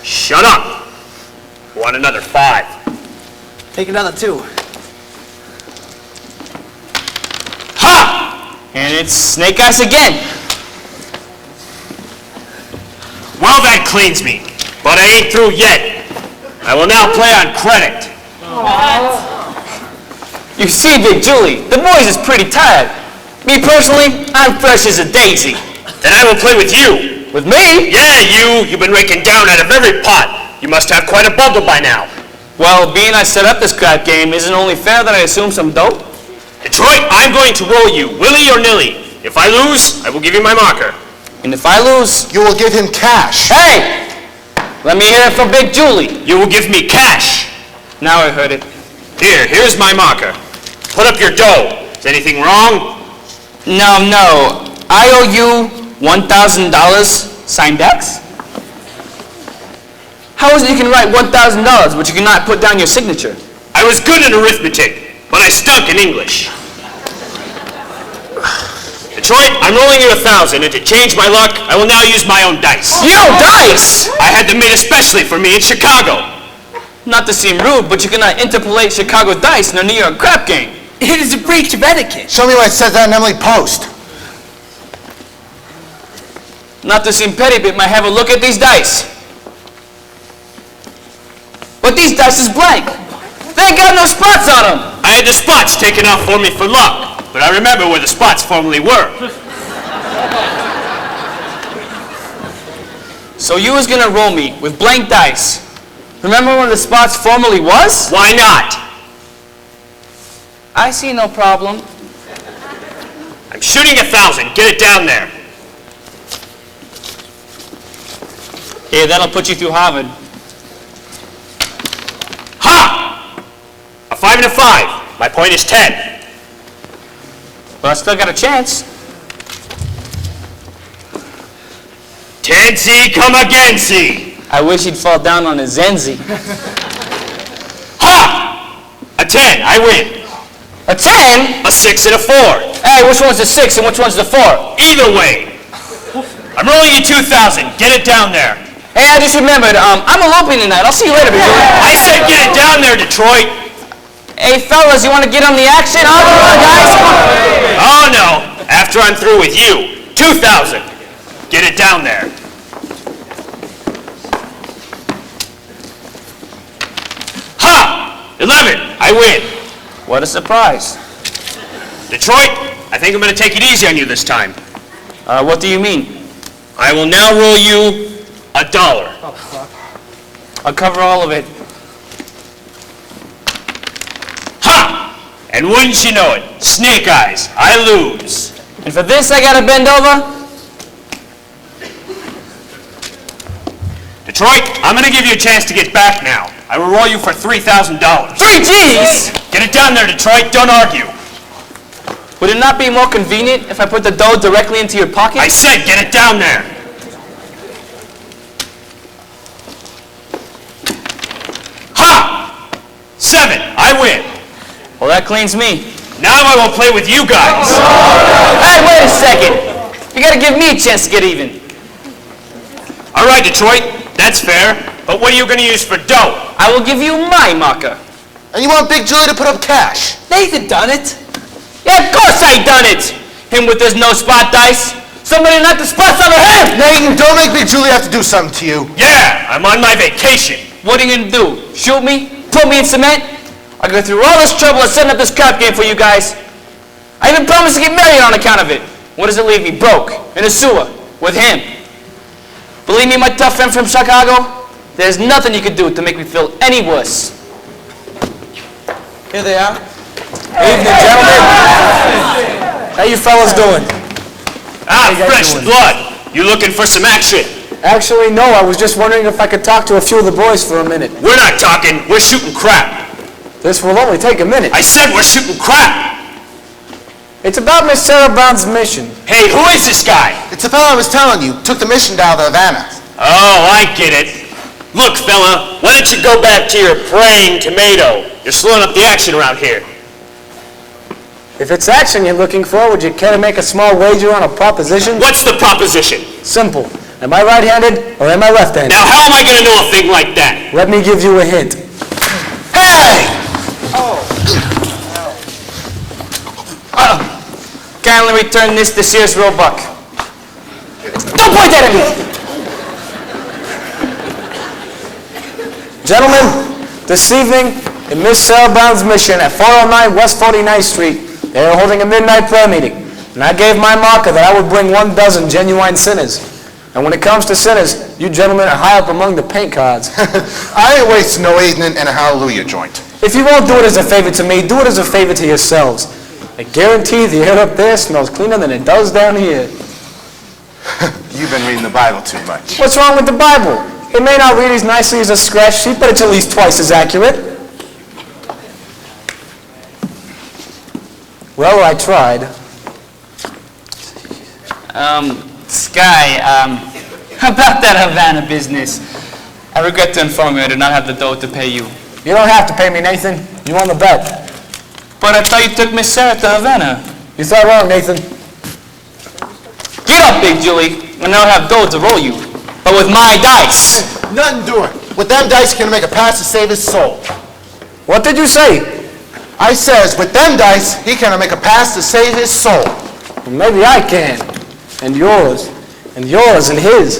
Shut up. Want another 5. Take another 2. Ha! And it's snake eyes again. Well, that cleans me. But I ain't through yet. I will now play on credit. You see, Big Julie, the boys is pretty tired. Me personally, I'm fresh as a daisy. Then I will play with you. With me? Yeah, you. You've been raking down out of every pot. You must have quite a bundle by now. Well, being I set up this crap game, isn't it only fair that I assume some dope? Detroit, I'm going to roll you, willy or nilly. If I lose, I will give you my marker. And if I lose, you will give him cash. Hey! Let me hear it from Big Julie. You will give me cash. Now I heard it. Here's my marker. Put up your dough. Is anything wrong? No. I owe you $1,000, signed X? How is it you can write $1,000, but you cannot put down your signature? I was good in arithmetic, but I stunk in English. Detroit, I'm rolling you 1,000, and to change my luck, I will now use my own dice. You know dice? I had them made especially for me in Chicago. Not to seem rude, but you cannot interpolate Chicago dice in a New York crap game. It is a breach of etiquette. Show me where it says that in Emily Post. Not to seem petty, but might have a look at these dice. But these dice is blank. They ain't got no spots on them. I had the spots taken off for me for luck, but I remember where the spots formerly were. So you was gonna roll me with blank dice, Remember where the spots formerly was? Why not? I see no problem. I'm shooting 1,000. Get it down there. Here, that'll put you through Harvard. Ha! A 5 and a 5. My point is 10. But I still got a chance. 10C, come again, C. I wish he'd fall down on his Zenzi. Ha! A 10. I win. A 10? A 6 and a 4. Hey, which one's the 6 and which one's the 4? Either way. I'm rolling you 2,000. Get it down there. Hey, I just remembered, I'm eloping tonight. I'll see you later, Big Julie. I said get it down there, Detroit. Hey, fellas, you want to get on the action? Come on, guys. Oh, no. After I'm through with you. 2,000. Get it down there. Ha! 11. I win. What a surprise. Detroit, I think I'm going to take it easy on you this time. What do you mean? I will now roll you $1. I'll cover all of it. Ha! And wouldn't you know it, snake eyes, I lose. And for this, I gotta bend over? Detroit, I'm going to give you a chance to get back now. I will roll you for $3,000. 3 G's? Get it down there, Detroit. Don't argue. Would it not be more convenient if I put the dough directly into your pocket? I said get it down there. Ha! 7. I win. Well, that cleans me. Now I will play with you guys. Hey, wait a second. You gotta give me a chance to get even. All right, Detroit. That's fair. But what are you going to use for dough? I will give you my marker. And you want Big Julie to put up cash? Nathan done it. Yeah, of course I done it. Him with his no spot dice. Somebody knocked the spots out of him. Nathan, don't make Big Julie have to do something to you. Yeah, I'm on my vacation. What are you gonna do? Shoot me? Put me in cement? I go through all this trouble of setting up this crap game for you guys. I even promised to get married on account of it. What does it leave me? Broke. In a sewer. With him. Believe me, my tough friend from Chicago, there's nothing you could do to make me feel any worse. Here they are. Evening, gentlemen. How you fellas doing? Ah, fresh blood. You looking for some action? Actually, no. I was just wondering if I could talk to a few of the boys for a minute. We're not talking. We're shooting crap. This will only take a minute. I said we're shooting crap. It's about Miss Sarah Brown's mission. Hey, who is this guy? It's the fellow I was telling you, took the mission down to Havana. Oh, I get it. Look, fella, why don't you go back to your praying tomato? You're slowing up the action around here. If it's action you're looking for, would you care to make a small wager on a proposition? What's the proposition? Simple. Am I right-handed or am I left-handed? Now, how am I going to know a thing like that? Let me give you a hint. Hey! Kindly return this to Sears Roebuck. Don't point that at me! Gentlemen, this evening in Miss Sarah Brown's mission at 409 West 49th Street, they are holding a midnight prayer meeting. And I gave my marker that I would bring 12 genuine sinners. And when it comes to sinners, you gentlemen are high up among the paint cards. I ain't wasting no evening in a hallelujah joint. If you won't do it as a favor to me, do it as a favor to yourselves. I guarantee the air up there smells cleaner than it does down here. You've been reading the Bible too much. What's wrong with the Bible? It may not read as nicely as a scratch sheet, but it's at least twice as accurate. Well, I tried. Sky, about that Havana business. I regret to inform you I do not have the dough to pay you. You don't have to pay me, Nathan. You won the bet. But I thought you took Miss Sarah to Havana. You thought wrong, Nathan. Get up, Big Julie, and I'll have dough to roll you. But with my dice. Nothing doing. With them dice, he can make a pass to save his soul. What did you say? I says, with them dice, he can make a pass to save his soul. Well, maybe I can. And yours. And yours and his.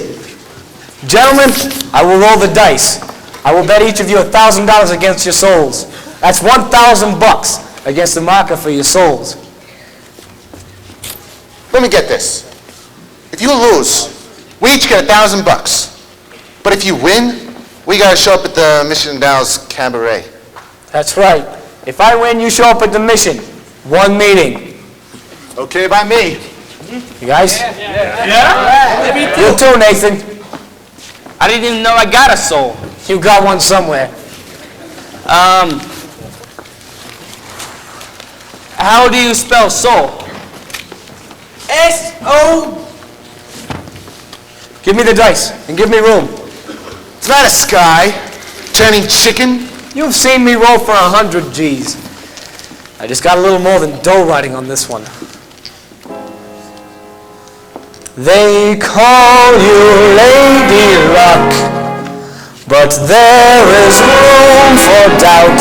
Gentlemen, I will roll the dice. I will bet each of you $1,000 against your souls. That's $1,000 against the marker for your souls. Let me get this. If you lose, we each get $1,000. But if you win, We gotta show up at the Mission Dallas Cabaret. That's right. If I win, you show up at the mission. One meeting. Okay by me. You guys? Yeah? You too, Nathan. I didn't even know I got a soul. You got one somewhere. How do you spell soul? S-O... Give me the dice and give me room. It's not a sky. Turning chicken. You've seen me roll for 100 G's. I just got a little more than dough riding on this one. They call you Lady Luck, but there is room for doubt.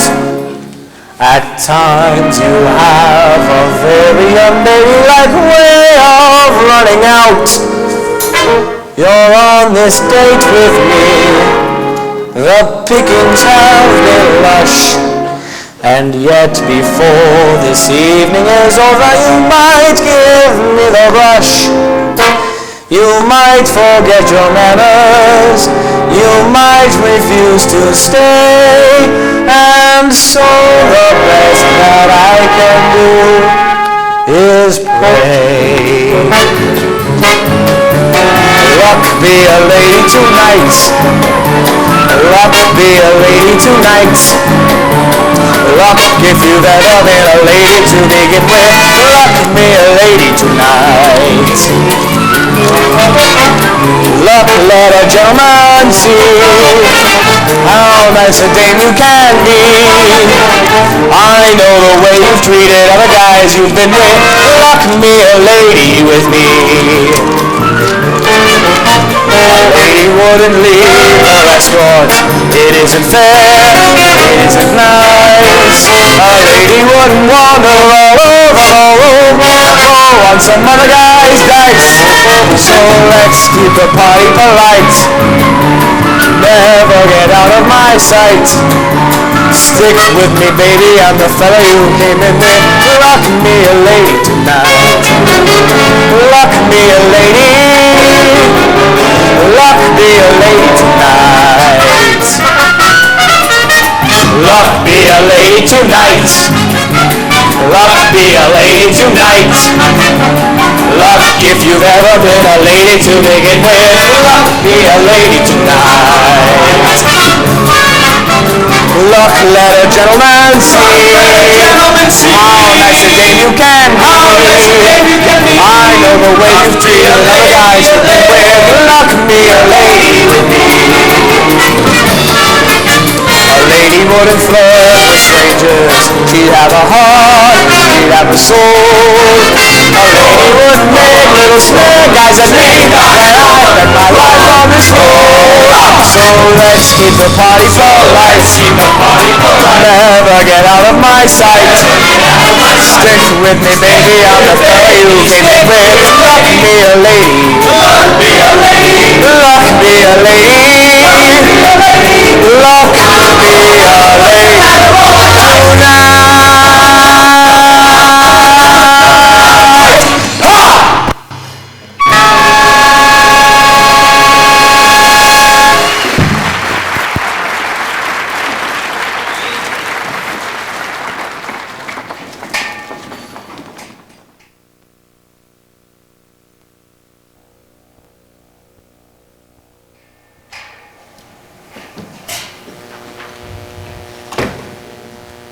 At times you have a very unladylike way of running out. You're on this date with me, the pickings have been lush, and yet before this evening is over, you might give me the rush. You might forget your manners, you might refuse to stay, and so the best that I can do is pray. Luck be a lady tonight. Luck be a lady tonight. Luck if you've ever been a lady to begin with. Luck be a lady tonight. Luck let a gentleman see how nice a dame you can be. I know the way you've treated other guys you've been with. Luck me a lady with me. A lady wouldn't leave a restaurant. It isn't fair, it isn't nice. A lady wouldn't wander all over the room on some other guy's dice. So let's keep the party polite. Never get out of my sight. Stick with me, baby, I'm the fella you came in with. Luck me a lady tonight. Luck me a lady. Luck be a lady tonight. Luck be a lady tonight. Luck be a lady tonight. Luck if you've ever been a lady to begin with. Luck be a lady tonight. Luck let a gentleman see how nice a dame you can be. I know the way you've treated other guys you've been with. Luck me a lady with me. A lady wouldn't flirt with strangers. She'd have a heart, she'd have a soul. A lady wouldn't make little snare guys at me. And I bet my life on this roll. So let's keep the party polite. Never get out of my sight. Stick with me, baby, I'm the fella you came in with. Luck me a lady. Luck me a lady. Luck me a lady. Luck me a lady tonight.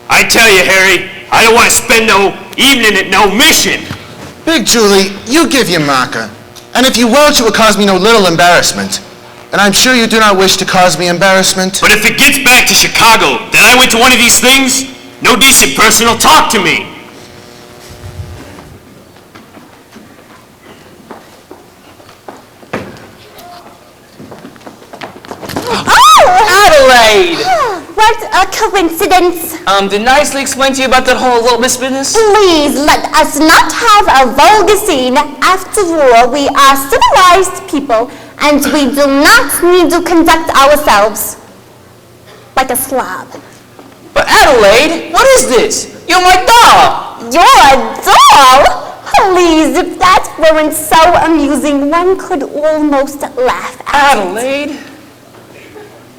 I tell you, Harry, I don't want to spend no evening at no mission. Big Julie, you give your marker. And if you won't, it will cause me no little embarrassment. And I'm sure you do not wish to cause me embarrassment. But if it gets back to Chicago that I went to one of these things, no decent person will talk to me. Adelaide! What a coincidence. Did nicely explain to you about that whole little miss business? Please let us not have a vulgar scene. After all, we are civilized people, and we do not need to conduct ourselves like a slob. But Adelaide, what is this? You're my doll! You're a doll? Please, if that weren't so amusing, one could almost laugh at Adelaide? it.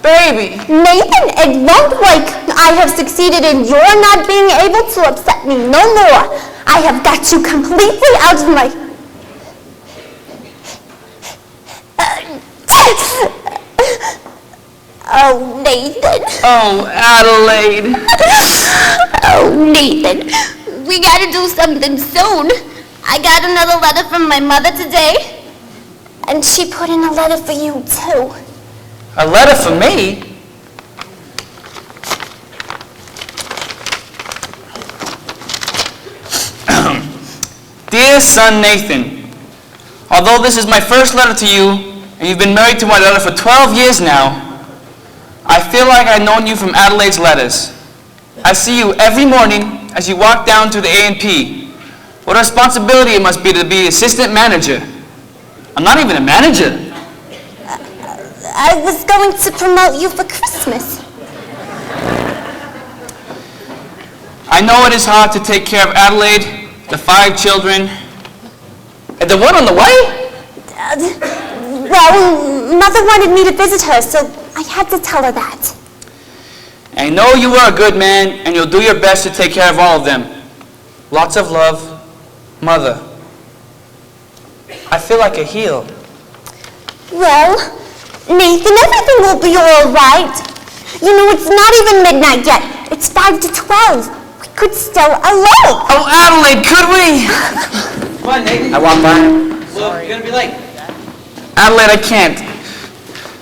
Baby! Nathan, it won't work. I have succeeded in your not being able to upset me no more. I have got you completely out of my... Oh, Nathan. Oh, Adelaide. Oh, Nathan. We gotta do something soon. I got another letter from my mother today. And she put in a letter for you, too. A letter for me? Dear son Nathan, although this is my first letter to you, and you've been married to my daughter for 12 years now, I feel like I've known you from Adelaide's letters. I see you every morning as you walk down to the A&P. What a responsibility it must be to be assistant manager. I'm not even a manager. I was going to promote you for Christmas. I know it is hard to take care of Adelaide, the 5 children, and the one on the way? Well, Mother wanted me to visit her, so I had to tell her that. I know you are a good man, and you'll do your best to take care of all of them. Lots of love, Mother. I feel like a heel. Well, Nathan, everything will be all right. You know, it's not even midnight yet. It's 5 to 12. We could still elope. Oh, Adelaide, could we? Come on, Nathan. I walk by. Well, you're gonna be late. Adelaide, I can't.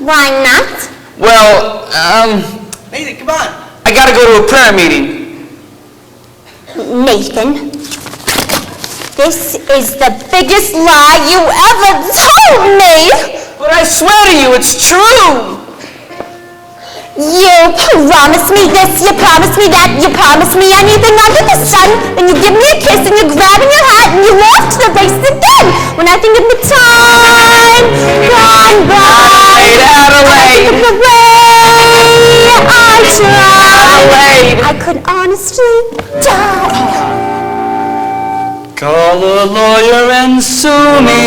Why not? Well, Nathan, come on. I gotta go to a prayer meeting. Nathan, this is the biggest lie you ever told me! But I swear to you, it's true! You promised me this, you promised me that, you promised me anything under the sun, then you give me a kiss and you grab in your hat and you off to the races again! When I think of the time gone by, Adelaide! I think of the way I tried, Adelaide! I could honestly die. Call a lawyer and sue me,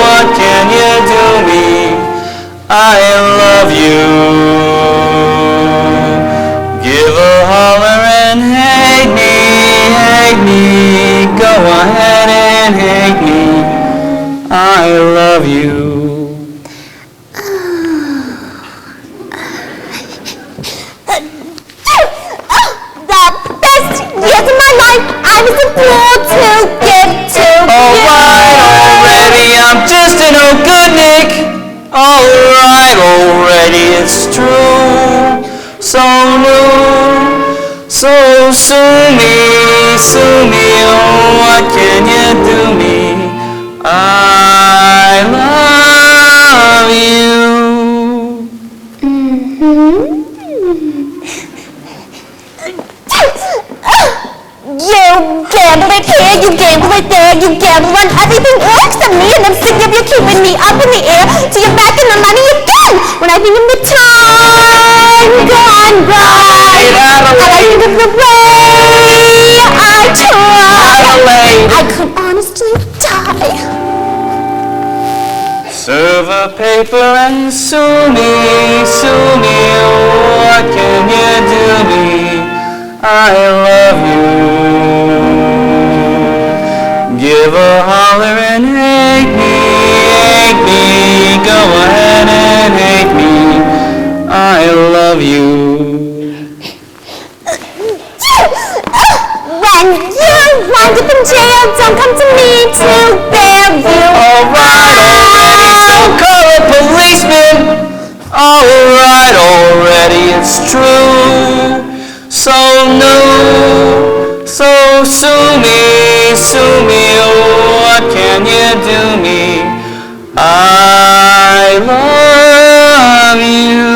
what can you do me? I love you. Give a holler and hate me, go ahead and hate me. I love you. I was a fool to get to Alright, already, I'm just an old good Nick. Alright, already, it's true. So new, so sue me, oh, what can you do me? I love you. You gamble it here, you gamble it there, you gamble on everything except me, and I'm sick of you keeping me up in the air till you're back in the money again. When I think of the time gone by, and I think of the way I tried, I could honestly die. Serve a paper and sue me, what can you do me? I love you. Give a holler and hate me, go ahead and hate me. I love you. When you wind up in jail, don't come to me to bear you. Alright, so call a policeman. Alright, already, it's true. So new, so sue me, oh, what can you do me? I love you.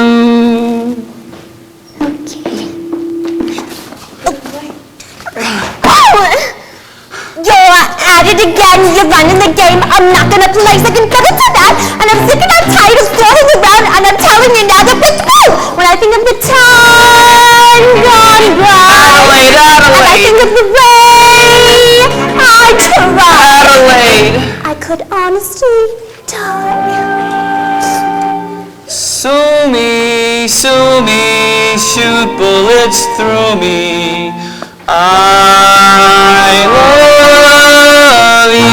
You're at it again, you're running the game. I'm not gonna play second fiddle to that. And I'm sick and I'm tired of throwing around, and I'm telling you now that it's true. When I think of the time gone by, Adelaide, and I think of the way I tried, Adelaide. I could honestly die. sue me, shoot bullets through me. I love you.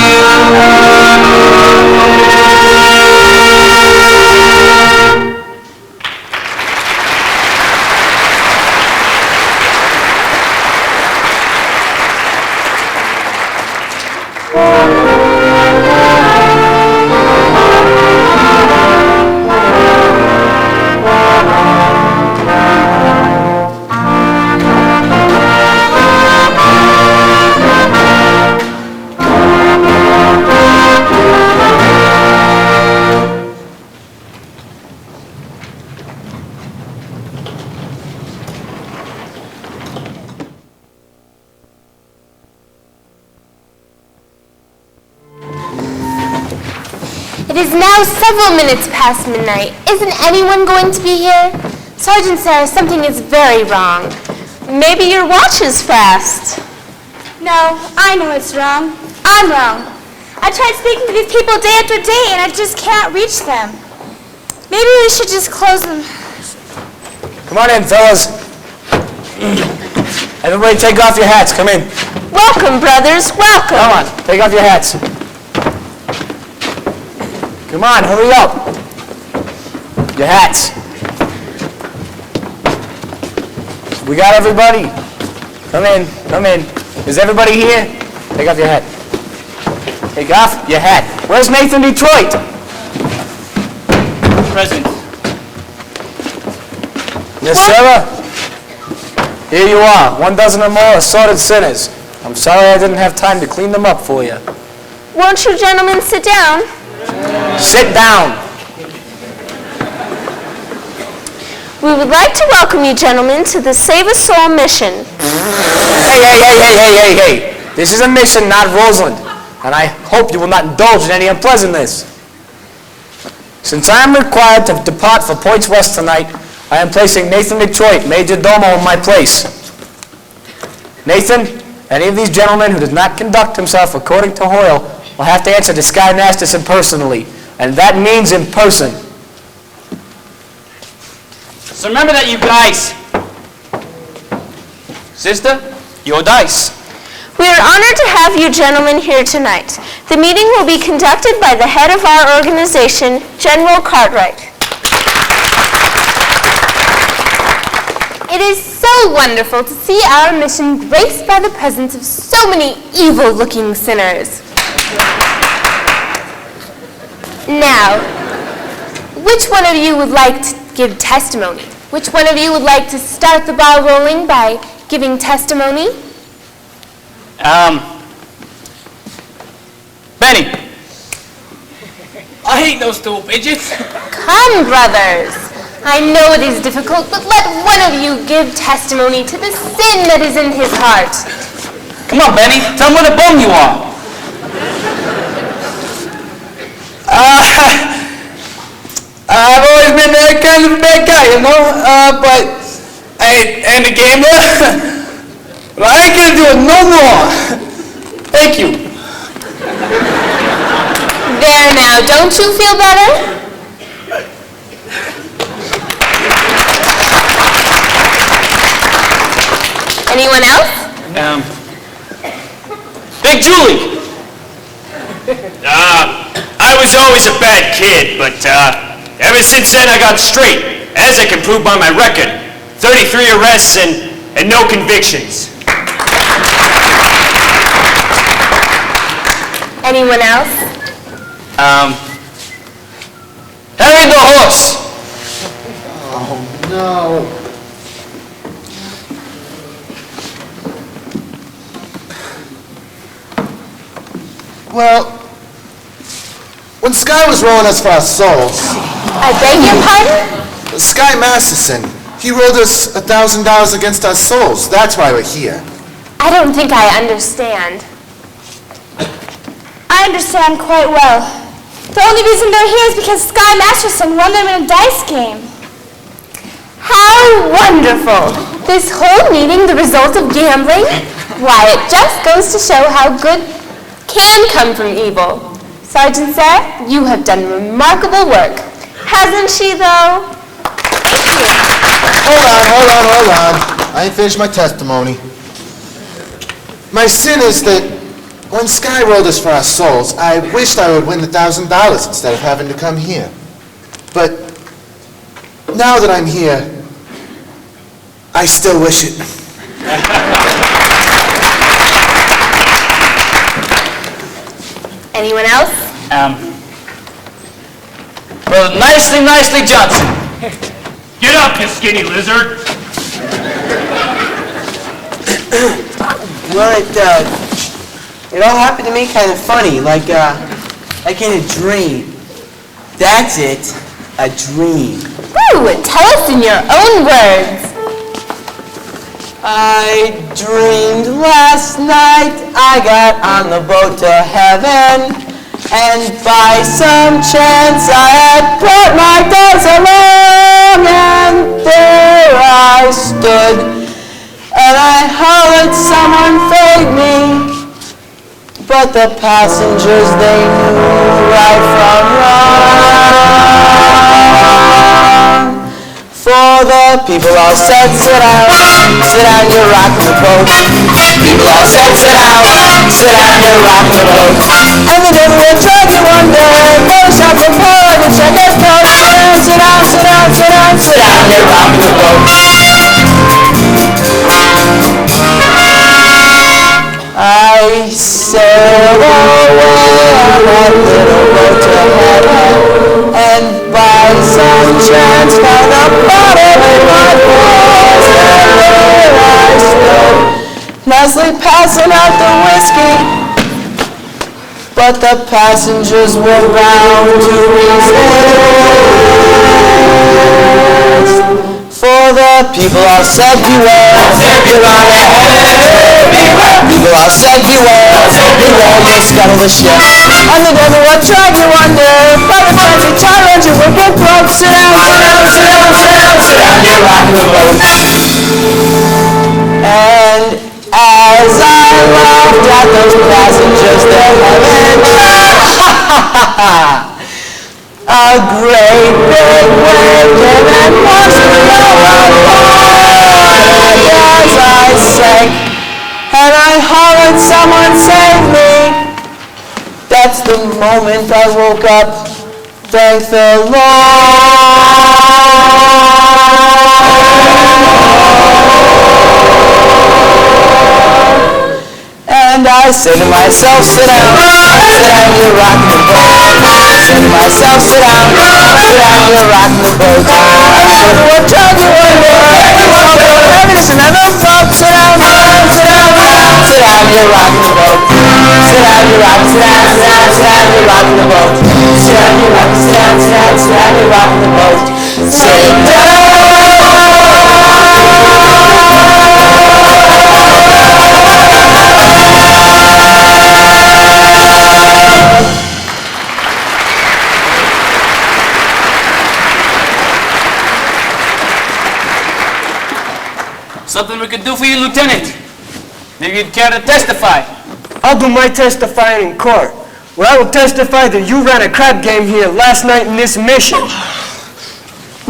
It is now several minutes past midnight. Isn't anyone going to be here? Sergeant Sarah, something is very wrong. Maybe your watch is fast. No, I know it's wrong. I'm wrong. I tried speaking to these people day after day, and I just can't reach them. Maybe we should just close them. Come on in, fellas. Everybody take off your hats. Come in. Welcome, brothers, welcome. Come on, take off your hats. Come on, hurry up. Your hats. We got everybody? Come in, come in. Is everybody here? Take off your hat. Take off your hat. Where's Nathan Detroit? Present. Miss Sarah? Here you are, 1 dozen or more assorted sinners. I'm sorry I didn't have time to clean them up for you. Won't you gentlemen sit down? Sit down. We would like to welcome you gentlemen to the Save a Soul mission. Hey. This is a mission, not Roseland. And I hope you will not indulge in any unpleasantness. Since I am required to depart for Points West tonight, I am placing Nathan Detroit, Major Domo, in my place. Nathan, any of these gentlemen who does not conduct himself according to Hoyle will have to answer to Sky Masterson personally, and that means in person. So remember that, you guys. Sister, your dice. We are honored to have you gentlemen here tonight. The meeting will be conducted by the head of our organization, General Cartwright. It is so wonderful to see our mission graced by the presence of so many evil-looking sinners. Now, which one of you would like to give testimony? Which one of you would like to start the ball rolling by giving testimony? Benny. I hate those two midgets. Come, brothers. I know it is difficult, but let one of you give testimony to the sin that is in his heart. Come on, Benny. Tell him what a bum you are. I've always been that kind of a bad guy, you know, but I ain't a gambler. But I ain't gonna do it no more. Thank you. There now, don't you feel better? Anyone else? Big Julie. I was always a bad kid, but ever since then I got straight, as I can prove by my record. 33 arrests and no convictions. Anyone else? Harry the horse. Oh, no. Well, when Sky was rolling us for our souls... I beg your pardon? Sky Masterson, he rolled us $1,000 against our souls. That's why we're here. I don't think I understand. I understand quite well. The only reason they're here is because Sky Masterson won them in a dice game. How wonderful! This whole meeting the result of gambling? Why, it just goes to show how good can come from evil. Sergeant Sarah, you have done remarkable work. Hasn't she, though? Thank you. Hold on. I ain't finished my testimony. My sin is that when Sky rolled us for our souls, I wished I would win the $1,000 instead of having to come here. But now that I'm here, I still wish it. Anyone else? Brother Nicely Johnson. Get up, you skinny lizard! Well, it all happened to me kind of funny, like in a dream. That's it, a dream. Ooh, tell us in your own words. I dreamed last night I got on the boat to heaven, and by some chance I had brought my dice along, and there I stood, and I hollered someone fade me, but the passengers, they knew right from wrong. For the people all said, sit down, you're rocking the boat. People all said, sit down, you're rocking the boat. And the devil will drag you one day, Photoshop the poet and check his coat. Sit down, you're rocking the boat. I sailed away on that little boat to heaven, and by some chance found a bottle in my purse, and there I stood, Leslie passing out the whiskey, but the passengers were bound to resist. For the people all said beware, you're on a heavy beware. People all said beware, you scuttle the ship. And the devil will drag you under, by the fancy tyrant you will get broke. Sit down, you're rocking the boat. And as I laughed at those passengers, their heaven, a great big wave came and washed me overboard as I sank, and I hollered, someone save me. That's the moment I woke up, thank the Lord. And I said to myself, sit down, you're rocking the boat. Said to myself, sit down, you're rocking the boat. I said, what time you want to heaviness and another boat. Sit down, you're rocking the boat. Sit down, you're rocking the boat. Sit down, you're rocking the boat. Sit down. Something we could do for you, Lieutenant. Maybe you'd care to testify. I'll do my testifying in court, where I will testify that you ran a crap game here last night in this mission.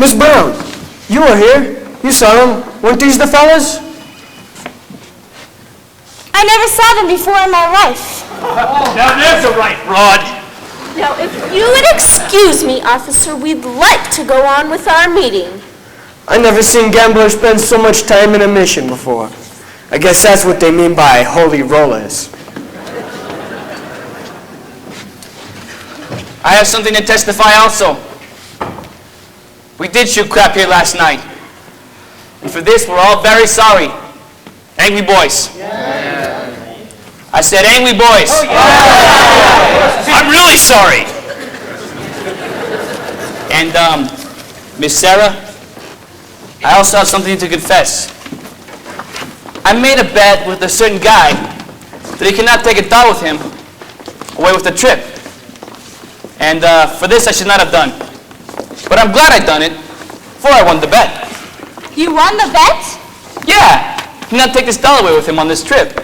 Miss Brown, you were here. You saw them. Weren't these the fellas? I never saw them before in my life. Now there's a right, Rod. Now, if you would excuse me, officer, we'd like to go on with our meeting. I never seen gamblers spend so much time in a mission before. I guess that's what they mean by holy rollers. I have something to testify also. We did shoot crap here last night. And for this, we're all very sorry. Angry boys. Yeah. I said angry boys. Oh, yeah. I'm really sorry. And, Miss Sarah, I also have something to confess. I made a bet with a certain guy that he cannot take a doll with him away with the trip. And for this I should not have done. But I'm glad I done it, for I won the bet. You won the bet? Yeah, he cannot take this doll away with him on this trip.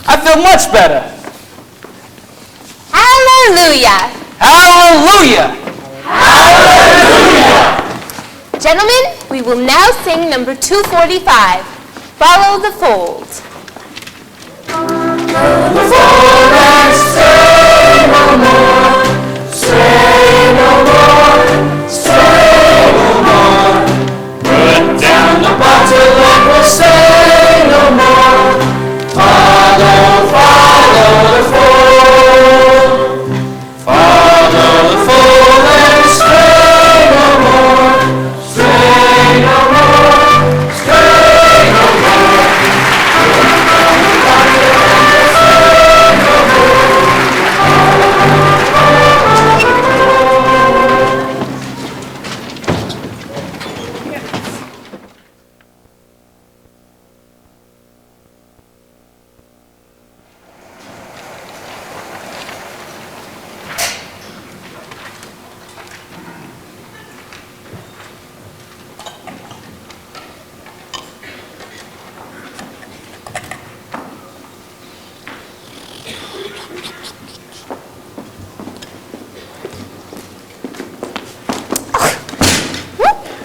I feel much better. Hallelujah! Hallelujah! Gentlemen, we We will now sing number 245, Follow the Fold. The fold and stay no more, stay no more, stay no more. Put down the bottle and we'll stay no more. Follow, follow the fold. Follow the fold and stay no more, stay no more, stay no more.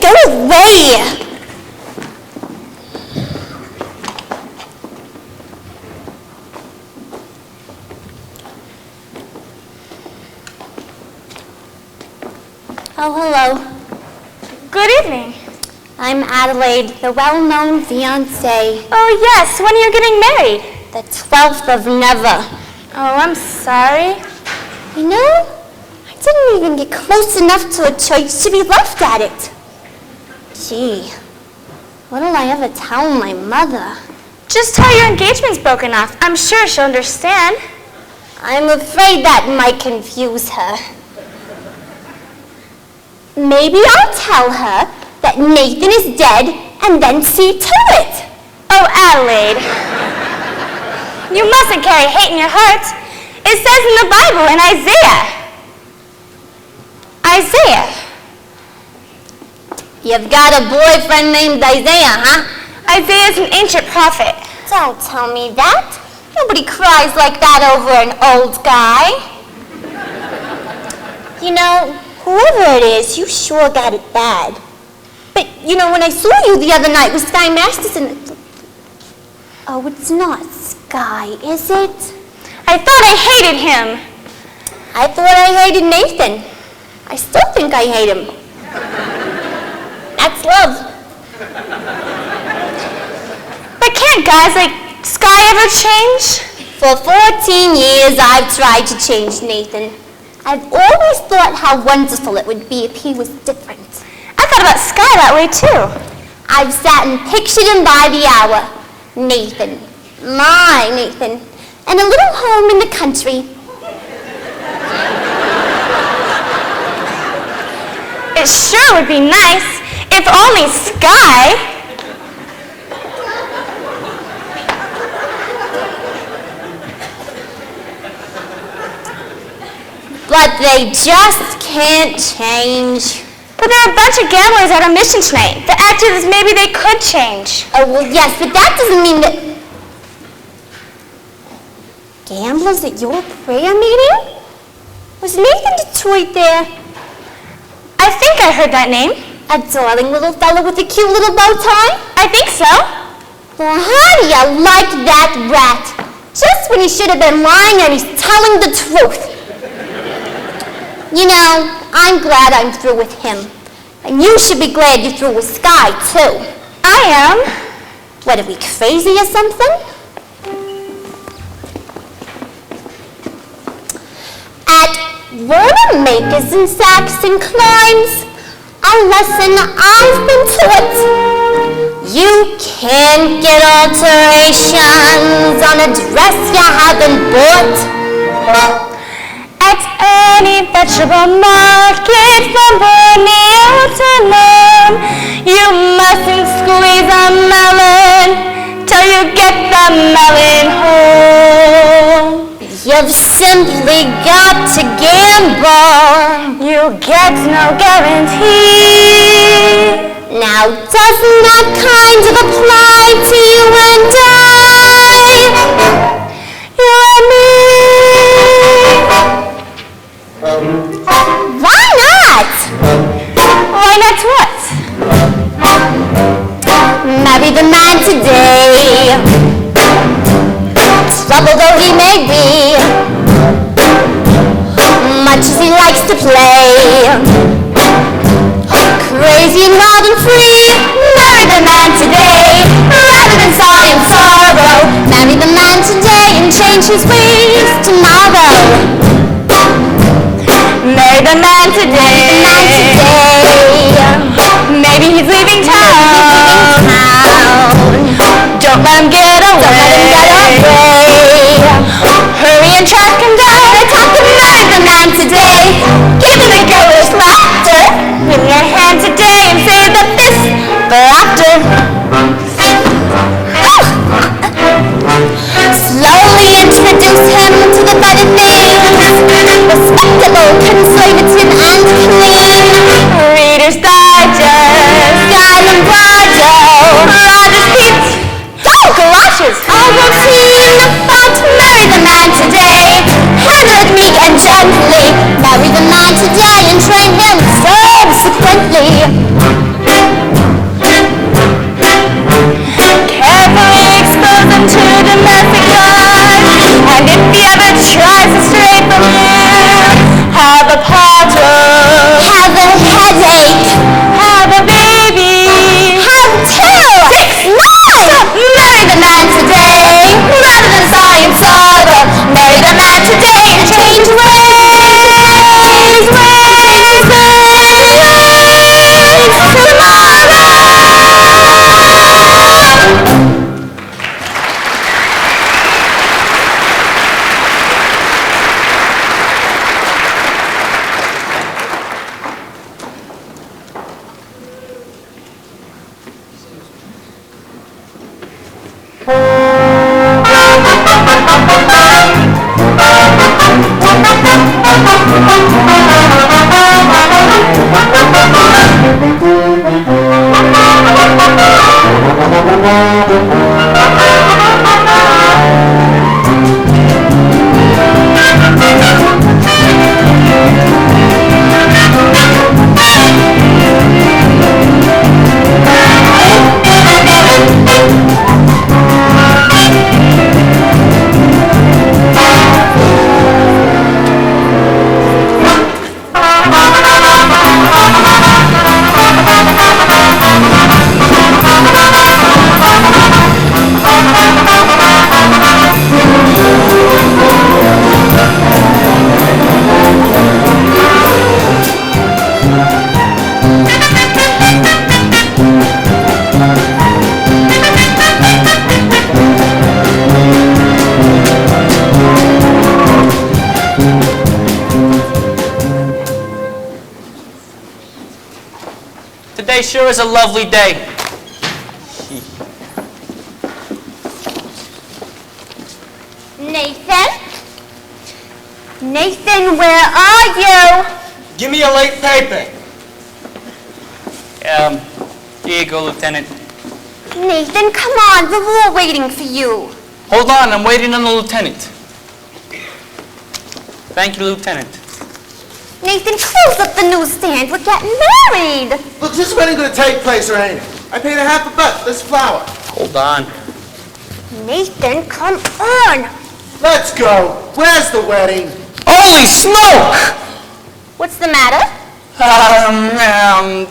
Go away! Oh, hello. Good evening. I'm Adelaide, the well-known fiancée. Oh, yes. When are you getting married? The 12th of never. Oh, I'm sorry. You know, I didn't even get close enough to a church to be left at it. Gee, what'll I ever tell my mother? Just tell her your engagement's broken off. I'm sure she'll understand. I'm afraid that might confuse her. Maybe I'll tell her that Nathan is dead and then see to it. Oh, Adelaide. You mustn't carry hate in your heart. It says in the Bible in Isaiah. You've got a boyfriend named Isaiah, huh? Isaiah's an ancient prophet. Don't tell me that. Nobody cries like that over an old guy. You know, whoever it is, you sure got it bad. But, you know, when I saw you the other night with Sky Masterson... Oh, it's not Sky, is it? I thought I hated him. I thought I hated Nathan. I still think I hate him. That's love. But can't guys like Sky ever change? For 14 years, I've tried to change Nathan. I've always thought how wonderful it would be if he was different. I thought about Sky that way too. I've sat and pictured him by the hour. Nathan, my Nathan, and a little home in the country. It sure would be nice, if only Sky. But they just can't change. But there are a bunch of gamblers at our mission tonight that acted as maybe they could change. Oh, well, yes, but that doesn't mean that... Gamblers at your prayer meeting? Was Nathan Detroit there? I think I heard that name. A darling little fellow with a cute little bow tie? I think so. Well, how do you like that rat? Just when he should have been lying and he's telling the truth. You know, I'm glad I'm through with him. And you should be glad you're through with Sky, too. I am. What, are we crazy or something? At Warner-Makers and Saks and Klein's, a lesson I've been taught. You can't get alterations on a dress you haven't bought. At any vegetable market from Borneo to Nome, you mustn't squeeze a melon till you get the melon whole. You've simply got to gamble. You get no guarantee. Now doesn't that kind of apply to you and I? You and me. Why not? Why not what? crazy and wild and free. Marry the man today, rather than sigh and sorrow. Marry the man today and change his ways tomorrow. Marry the man today. Maybe he's leaving town. Don't let him get away. Hurry and track him down. Attack and marry the man today. Give him a girlish laughter. Bring your hand today and save the fist for after. Slowly introduce him to the budded things. Respectable, conservative, and clean. Reader's Digest, Diamond Bridal, Rogers Peach, galoshes, all routine. About to marry the man today. Handle it meek and gently. Marry the man today and train him subsequently. Carefully expose him to domestic life. And if he ever tries to stray from you, have a partner, have a headache, have a baby, have 2, 6, 9. Marry the man today, rather than sigh and sorrow. Marry the man today and change ways, Today sure is a lovely day. Nathan? Nathan, where are you? Give me a late paper. Here you go, Lieutenant. Nathan, come on, we're all waiting for you. Hold on, I'm waiting on the lieutenant. Thank you, Lieutenant. Nathan, close up the newsstand. We're getting married. Look, is this wedding gonna take place or ain't it? I paid $50. This flower. Hold on. Nathan, come on. Let's go. Where's the wedding? Holy smoke! What's the matter? I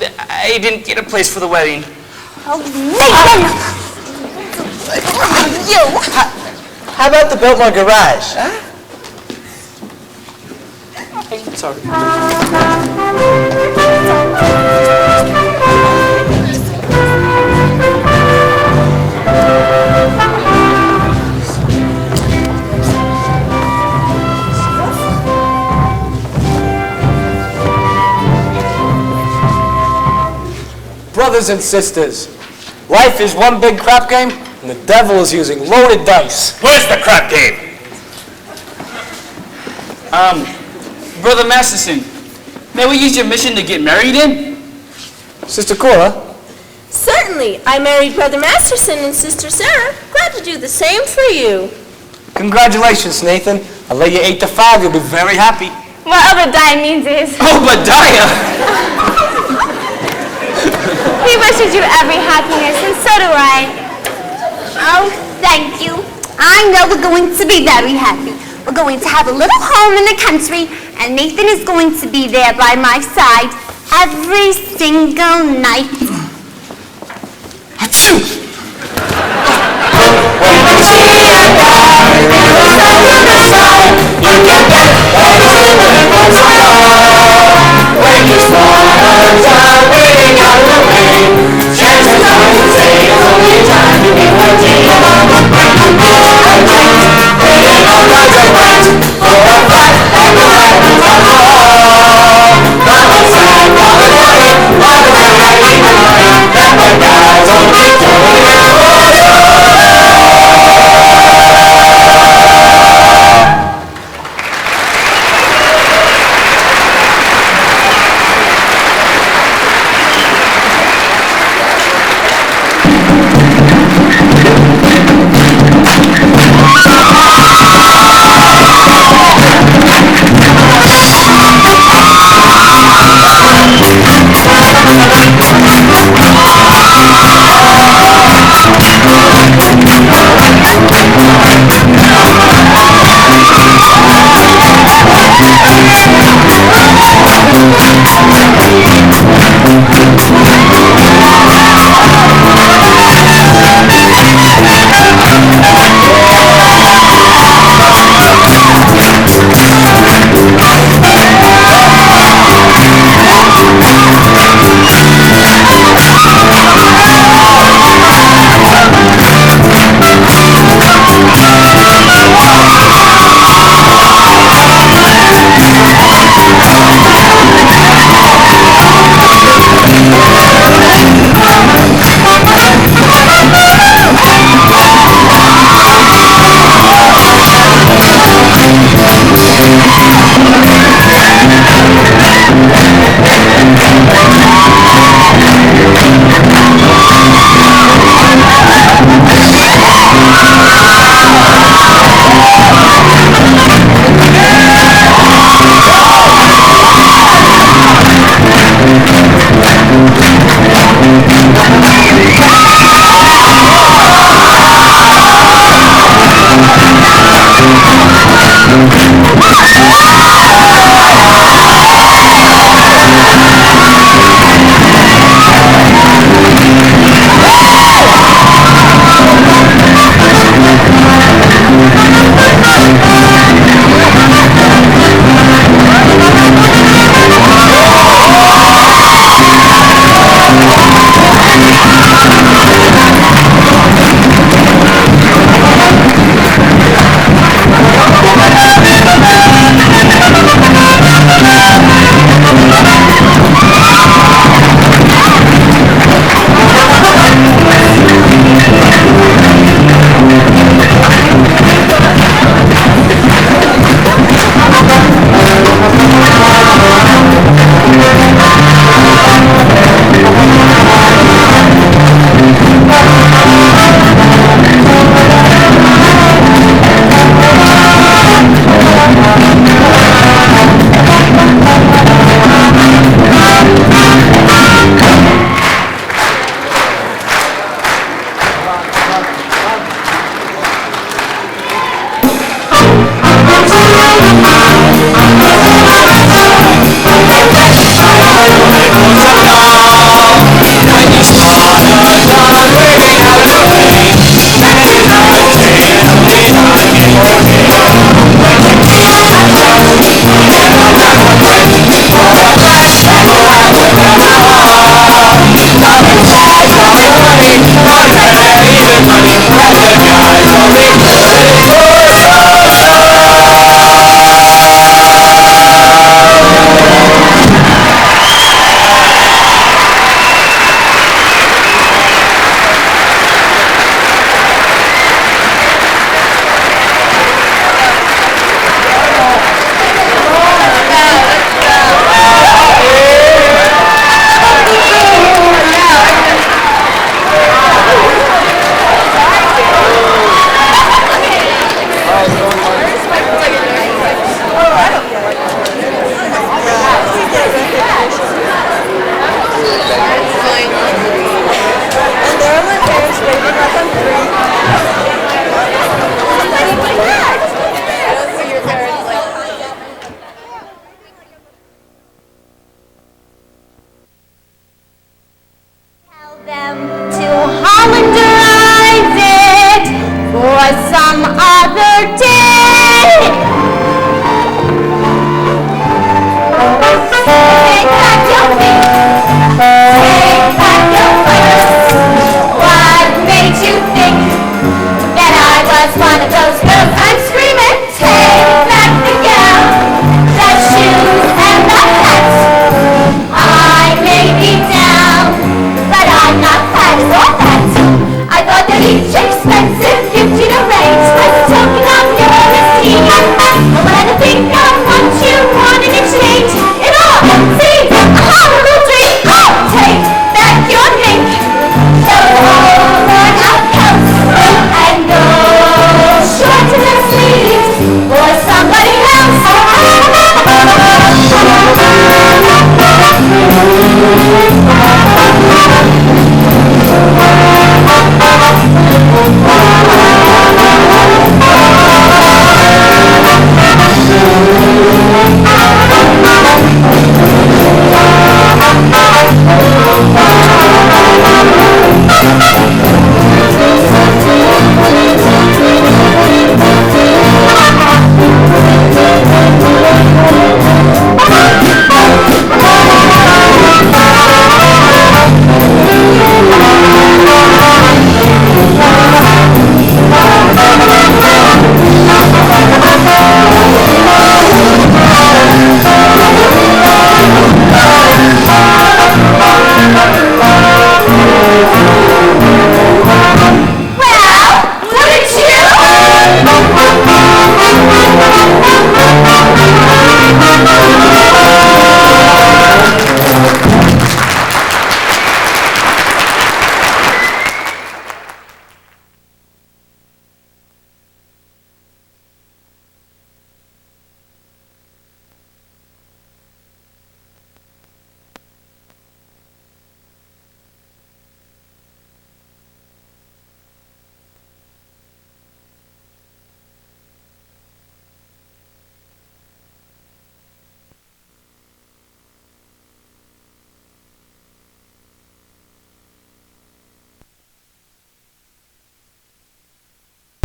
didn't get a place for the wedding. Oh, Nathan! You! How about the Biltmore garage? Huh? Sorry. Brothers and sisters, life is one big crap game, and the devil is using loaded dice. Where's the crap game? Brother Masterson, may we use your mission to get married in? Sister Cora? Certainly. I married Brother Masterson and Sister Sarah. Glad to do the same for you. Congratulations, Nathan. I'll lay you 8 to 5. You'll be very happy. What Obadiah means is... Obadiah! He wishes you every happiness, and so do I. Oh, thank you. I know we're going to be very happy. We're going to have a little home in the country, and Nathan is going to be there by my side every single no knife. Achoo! them